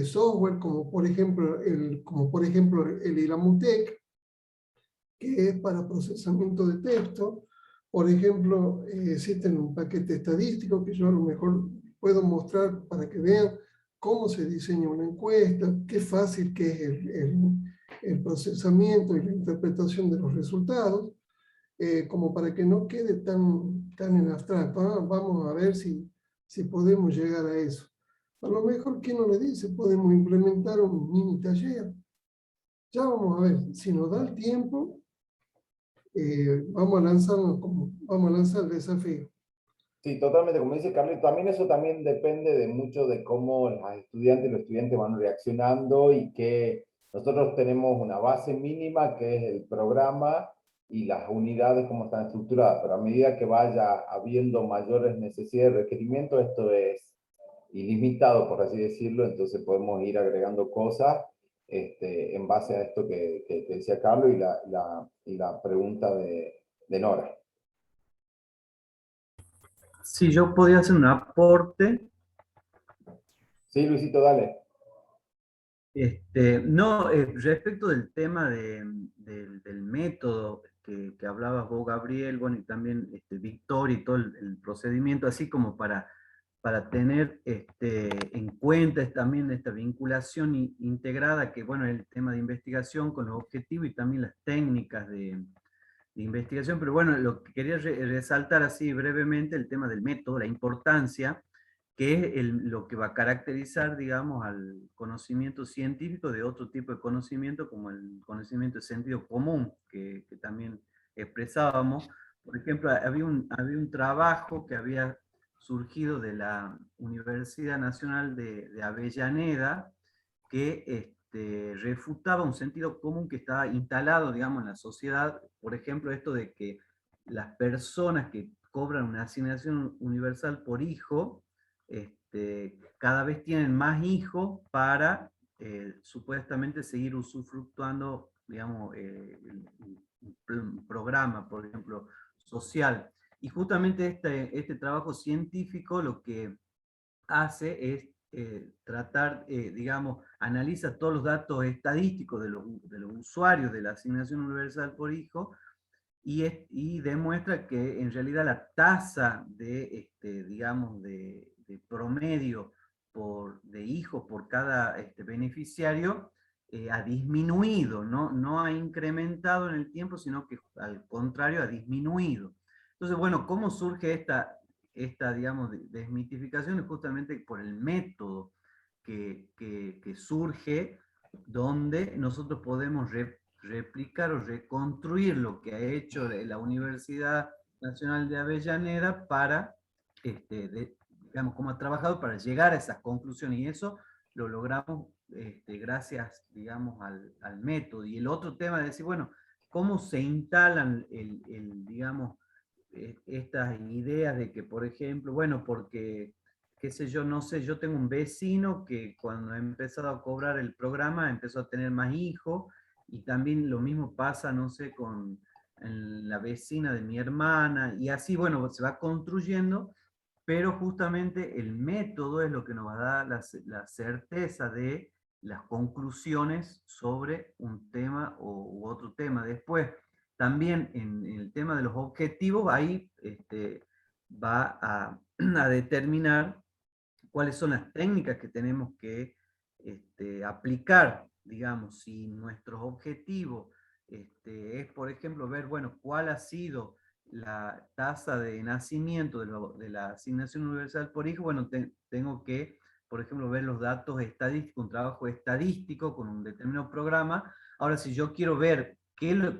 software como por ejemplo el Ilamutec, que es para procesamiento de texto. Por ejemplo, existen un paquete estadístico que yo a lo mejor puedo mostrar para que vean cómo se diseña una encuesta, qué fácil que es el procesamiento y la interpretación de los resultados, como para que no quede tan en abstracto. Vamos a ver si podemos llegar a eso. A lo mejor, ¿quién no le dice? Podemos implementar un mini taller. Ya vamos a ver, si nos da el tiempo, vamos a lanzar el desafío. Sí, totalmente, como dice Carlos, también eso también depende de mucho de cómo los estudiantes van reaccionando y que nosotros tenemos una base mínima que es el programa y las unidades cómo están estructuradas, pero a medida que vaya habiendo mayores necesidades, requerimientos, esto es ilimitado, por así decirlo, entonces podemos ir agregando cosas en base a esto que decía Carlos y la pregunta de Nora. Sí, yo podía hacer un aporte. Sí, Luisito, dale. No, respecto del tema del método que hablabas vos, Gabriel, bueno, y también Victoria y todo el procedimiento, así como para tener en cuenta también esta vinculación integrada, que bueno, el tema de investigación con los objetivos y también las técnicas de investigación, pero bueno, lo que quería resaltar así brevemente, el tema del método, la importancia, que es lo que va a caracterizar, digamos, al conocimiento científico de otro tipo de conocimiento, como el conocimiento de sentido común, que también expresábamos. Por ejemplo, había un trabajo que había surgido de la Universidad Nacional de Avellaneda, que refutaba un sentido común que estaba instalado, digamos, en la sociedad. Por ejemplo, esto de que las personas que cobran una asignación universal por hijo, cada vez tienen más hijos para supuestamente seguir usufructuando, digamos, un programa, por ejemplo, social. Y justamente este trabajo científico lo que hace es tratar, digamos, analiza todos los datos estadísticos de los usuarios de la asignación universal por hijo y demuestra que en realidad la tasa de, digamos, de promedio de hijos por cada beneficiario ha disminuido, no ha incrementado en el tiempo, sino que al contrario ha disminuido. Entonces, bueno, ¿cómo surge digamos, desmitificación? Es justamente por el método que surge, donde nosotros podemos replicar o reconstruir lo que ha hecho la Universidad Nacional de Avellaneda para, digamos, cómo ha trabajado para llegar a esas conclusiones, y eso lo logramos gracias, digamos, al método. Y el otro tema es decir, bueno, cómo se instalan digamos, estas ideas de que, por ejemplo, bueno, porque, qué sé yo, no sé, yo tengo un vecino que cuando ha empezado a cobrar el programa empezó a tener más hijos, y también lo mismo pasa, no sé, con la vecina de mi hermana, y así, bueno, se va construyendo, pero justamente el método es lo que nos va a dar la certeza de las conclusiones sobre un tema u otro tema. Después, también en el tema de los objetivos, ahí va a determinar cuáles son las técnicas que tenemos que aplicar, digamos, si nuestros objetivos es, por ejemplo, ver, bueno, cuál ha sido la tasa de nacimiento de la asignación universal por hijo. Bueno, tengo que, por ejemplo, ver los datos estadísticos, un trabajo estadístico con un determinado programa. Ahora, si yo quiero ver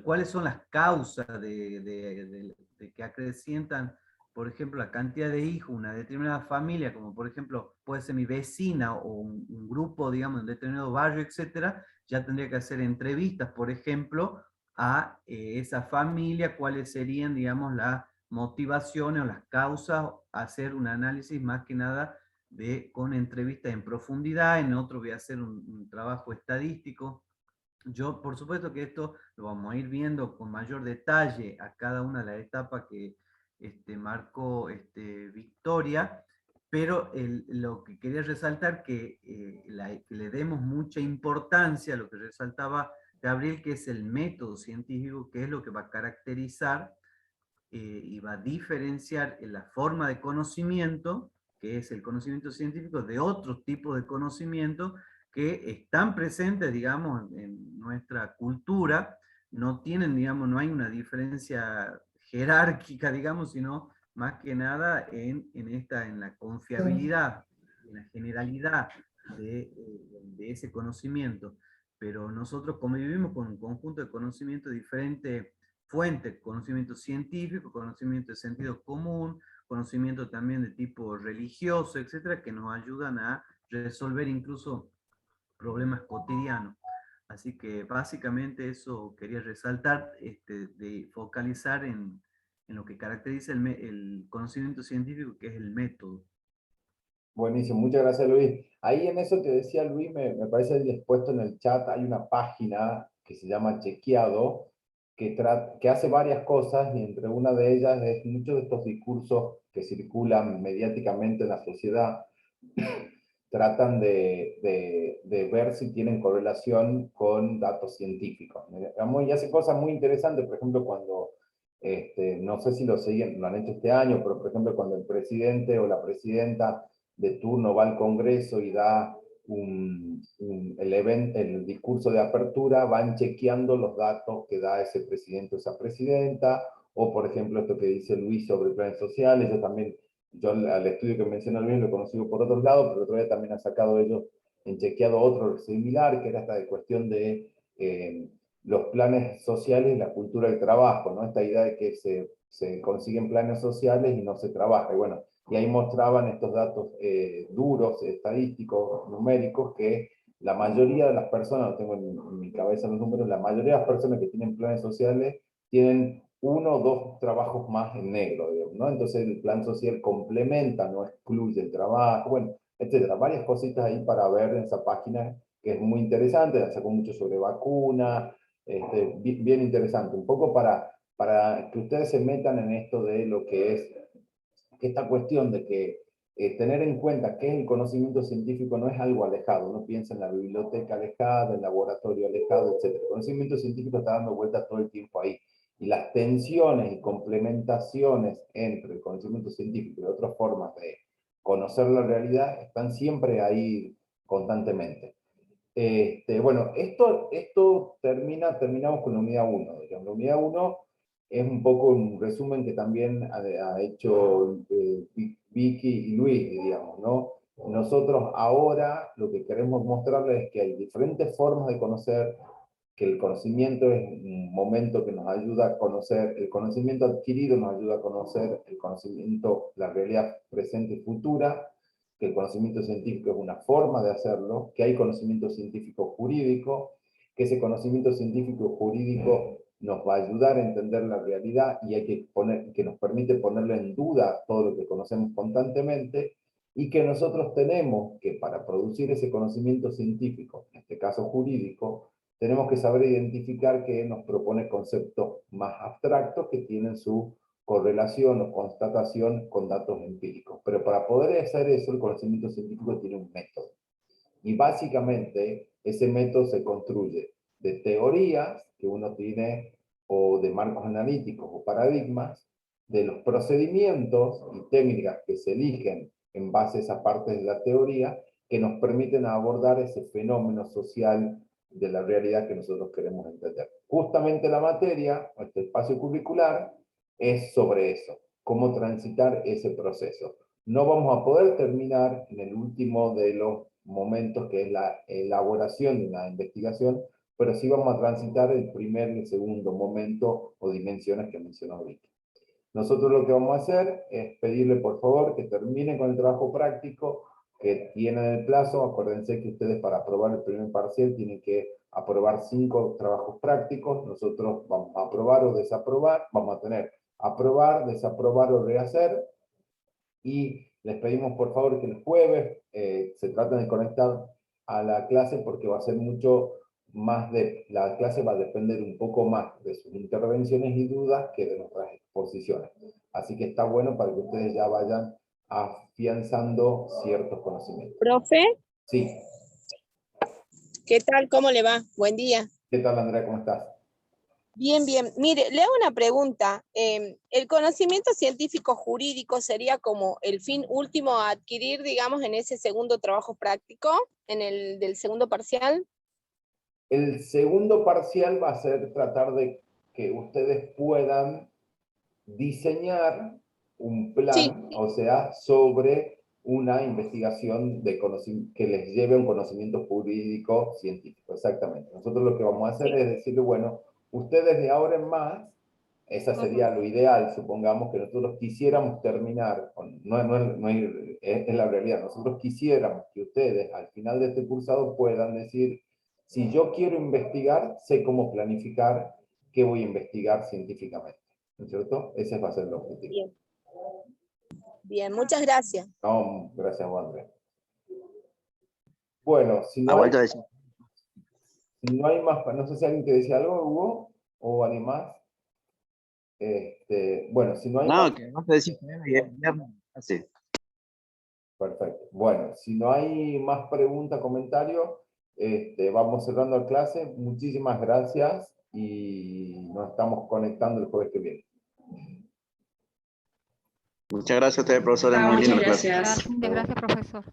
cuáles son las causas de que acrecientan, por ejemplo, la cantidad de hijos, una determinada familia, como por ejemplo puede ser mi vecina o un grupo, digamos, en determinado barrio, etcétera, ya tendría que hacer entrevistas, por ejemplo, a esa familia, cuáles serían, digamos, las motivaciones o las causas, hacer un análisis más que nada con entrevistas en profundidad. En otro voy a hacer un trabajo estadístico. Yo, por supuesto que esto lo vamos a ir viendo con mayor detalle a cada una de las etapas que marcó Victoria, pero lo que quería resaltar que le demos mucha importancia a lo que resaltaba Gabriel, que es el método científico, que es lo que va a caracterizar y va a diferenciar en la forma de conocimiento, que es el conocimiento científico, de otros tipos de conocimiento que están presentes, digamos, en nuestra cultura. No tienen, digamos, no hay una diferencia jerárquica, digamos, sino más que nada en la confiabilidad, en la generalidad de ese conocimiento. Pero nosotros convivimos con un conjunto de conocimientos diferentes fuentes: conocimiento científico, conocimiento de sentido común, conocimiento también de tipo religioso, etcétera, que nos ayudan a resolver incluso problemas cotidianos. Así que básicamente eso quería resaltar, de focalizar en lo que caracteriza el conocimiento científico, que es el método. Buenísimo, muchas gracias Luis. Ahí en eso que decía Luis, me parece que les puesto en el chat, hay una página que se llama Chequeado, que hace varias cosas y entre una de ellas es muchos de estos discursos que circulan mediáticamente en la sociedad, tratan de ver si tienen correlación con datos científicos. Y hace cosas muy interesantes, por ejemplo, cuando, no sé si lo siguen, lo han hecho este año, pero por ejemplo, cuando el presidente o la presidenta de turno va al Congreso y da el discurso de apertura, van chequeando los datos que da ese presidente o esa presidenta, o por ejemplo, esto que dice Luis sobre planes sociales, yo al estudio que menciona Luis lo he conocido por otros lados, pero otro día también ha sacado ellos en chequeado otro similar, que era esta de cuestión de los planes sociales y la cultura del trabajo, ¿no? Esta idea de que se consiguen planes sociales y no se trabaja. Y bueno, y ahí mostraban estos datos duros, estadísticos, numéricos, que la mayoría de las personas, no tengo en mi cabeza los números, la mayoría de las personas que tienen planes sociales tienen 1 o 2 trabajos más en negro, digamos, ¿no? Entonces el plan social complementa, no excluye el trabajo, bueno, etcétera. Varias cositas ahí para ver en esa página, que es muy interesante, sacó mucho sobre vacunas, bien interesante, un poco para que ustedes se metan en esto de lo que es esta cuestión de que tener en cuenta que el conocimiento científico no es algo alejado, uno piensa en la biblioteca alejada, el laboratorio alejado, etc. El conocimiento científico está dando vueltas todo el tiempo ahí. Y las tensiones y complementaciones entre el conocimiento científico y otras formas de conocer la realidad están siempre ahí constantemente. Bueno, terminamos con la unidad 1. La unidad 1 es un poco un resumen que también ha hecho Vicky y Luis, digamos, ¿no? Nosotros ahora lo que queremos mostrarles es que hay diferentes formas de conocer, que el conocimiento es un momento que nos ayuda a conocer, el conocimiento adquirido nos ayuda a conocer el conocimiento, la realidad presente y futura, que el conocimiento científico es una forma de hacerlo, que hay conocimiento científico jurídico, que ese conocimiento científico jurídico nos va a ayudar a entender la realidad y que nos permite ponerle en duda todo lo que conocemos constantemente, y que nosotros tenemos que, para producir ese conocimiento científico, en este caso jurídico, tenemos que saber identificar que nos propone conceptos más abstractos que tienen su correlación o constatación con datos empíricos. Pero para poder hacer eso, el conocimiento científico tiene un método. Y básicamente, ese método se construye de teorías que uno tiene, o de marcos analíticos o paradigmas, de los procedimientos y técnicas que se eligen en base a esa parte de la teoría, que nos permiten abordar ese fenómeno social de la realidad que nosotros queremos entender. Justamente la materia, este espacio curricular, es sobre eso, cómo transitar ese proceso. No vamos a poder terminar en el último de los momentos, que es la elaboración de una investigación, pero sí vamos a transitar el primer y el segundo momento o dimensiones que mencionó ahorita. Nosotros lo que vamos a hacer es pedirle por favor que terminen con el trabajo práctico, que tienen el plazo. Acuérdense que ustedes, para aprobar el primer parcial, tienen que aprobar 5 trabajos prácticos. Nosotros vamos a aprobar o desaprobar, vamos a tener aprobar, desaprobar o rehacer, y les pedimos por favor que el jueves se traten de conectar a la clase, porque va a ser mucho más la clase va a depender un poco más de sus intervenciones y dudas que de nuestras exposiciones. Así que está bueno para que ustedes ya vayan afianzando ciertos conocimientos. Profe, Sí. ¿qué tal? ¿Cómo le va? Buen día. ¿Qué tal, Andrea? ¿Cómo estás? Bien, bien. Mire, le hago una pregunta. ¿El conocimiento científico jurídico sería como el fin último a adquirir, digamos, en ese segundo trabajo práctico, en el del segundo parcial? El segundo parcial va a ser tratar de que ustedes puedan diseñar un plan, Sí. o sea, sobre una investigación que les lleve a un conocimiento jurídico científico, exactamente. Nosotros lo que vamos a hacer es decirle, bueno, ustedes de ahora en más, esa sería lo ideal, supongamos que nosotros quisiéramos terminar, es la realidad, nosotros quisiéramos que ustedes al final de este cursado puedan decir, si yo quiero investigar, sé cómo planificar qué voy a investigar científicamente. ¿No es cierto? Ese va a ser el objetivo. Bien. Bien, muchas gracias. No, gracias, Andrés. Bueno, si A no, hay, vuelta de... si no hay más, no sé si alguien te decía algo, Hugo, o alguien más. Bueno, si no hay más... No, que no te decís sí. Perfecto. Bueno, si no hay más preguntas, comentarios, vamos cerrando la clase. Muchísimas gracias y nos estamos conectando el jueves que viene. Muchas gracias a ustedes, profesores. Ah, Muy muchas lindo la clase. gracias. Gracias, profesor.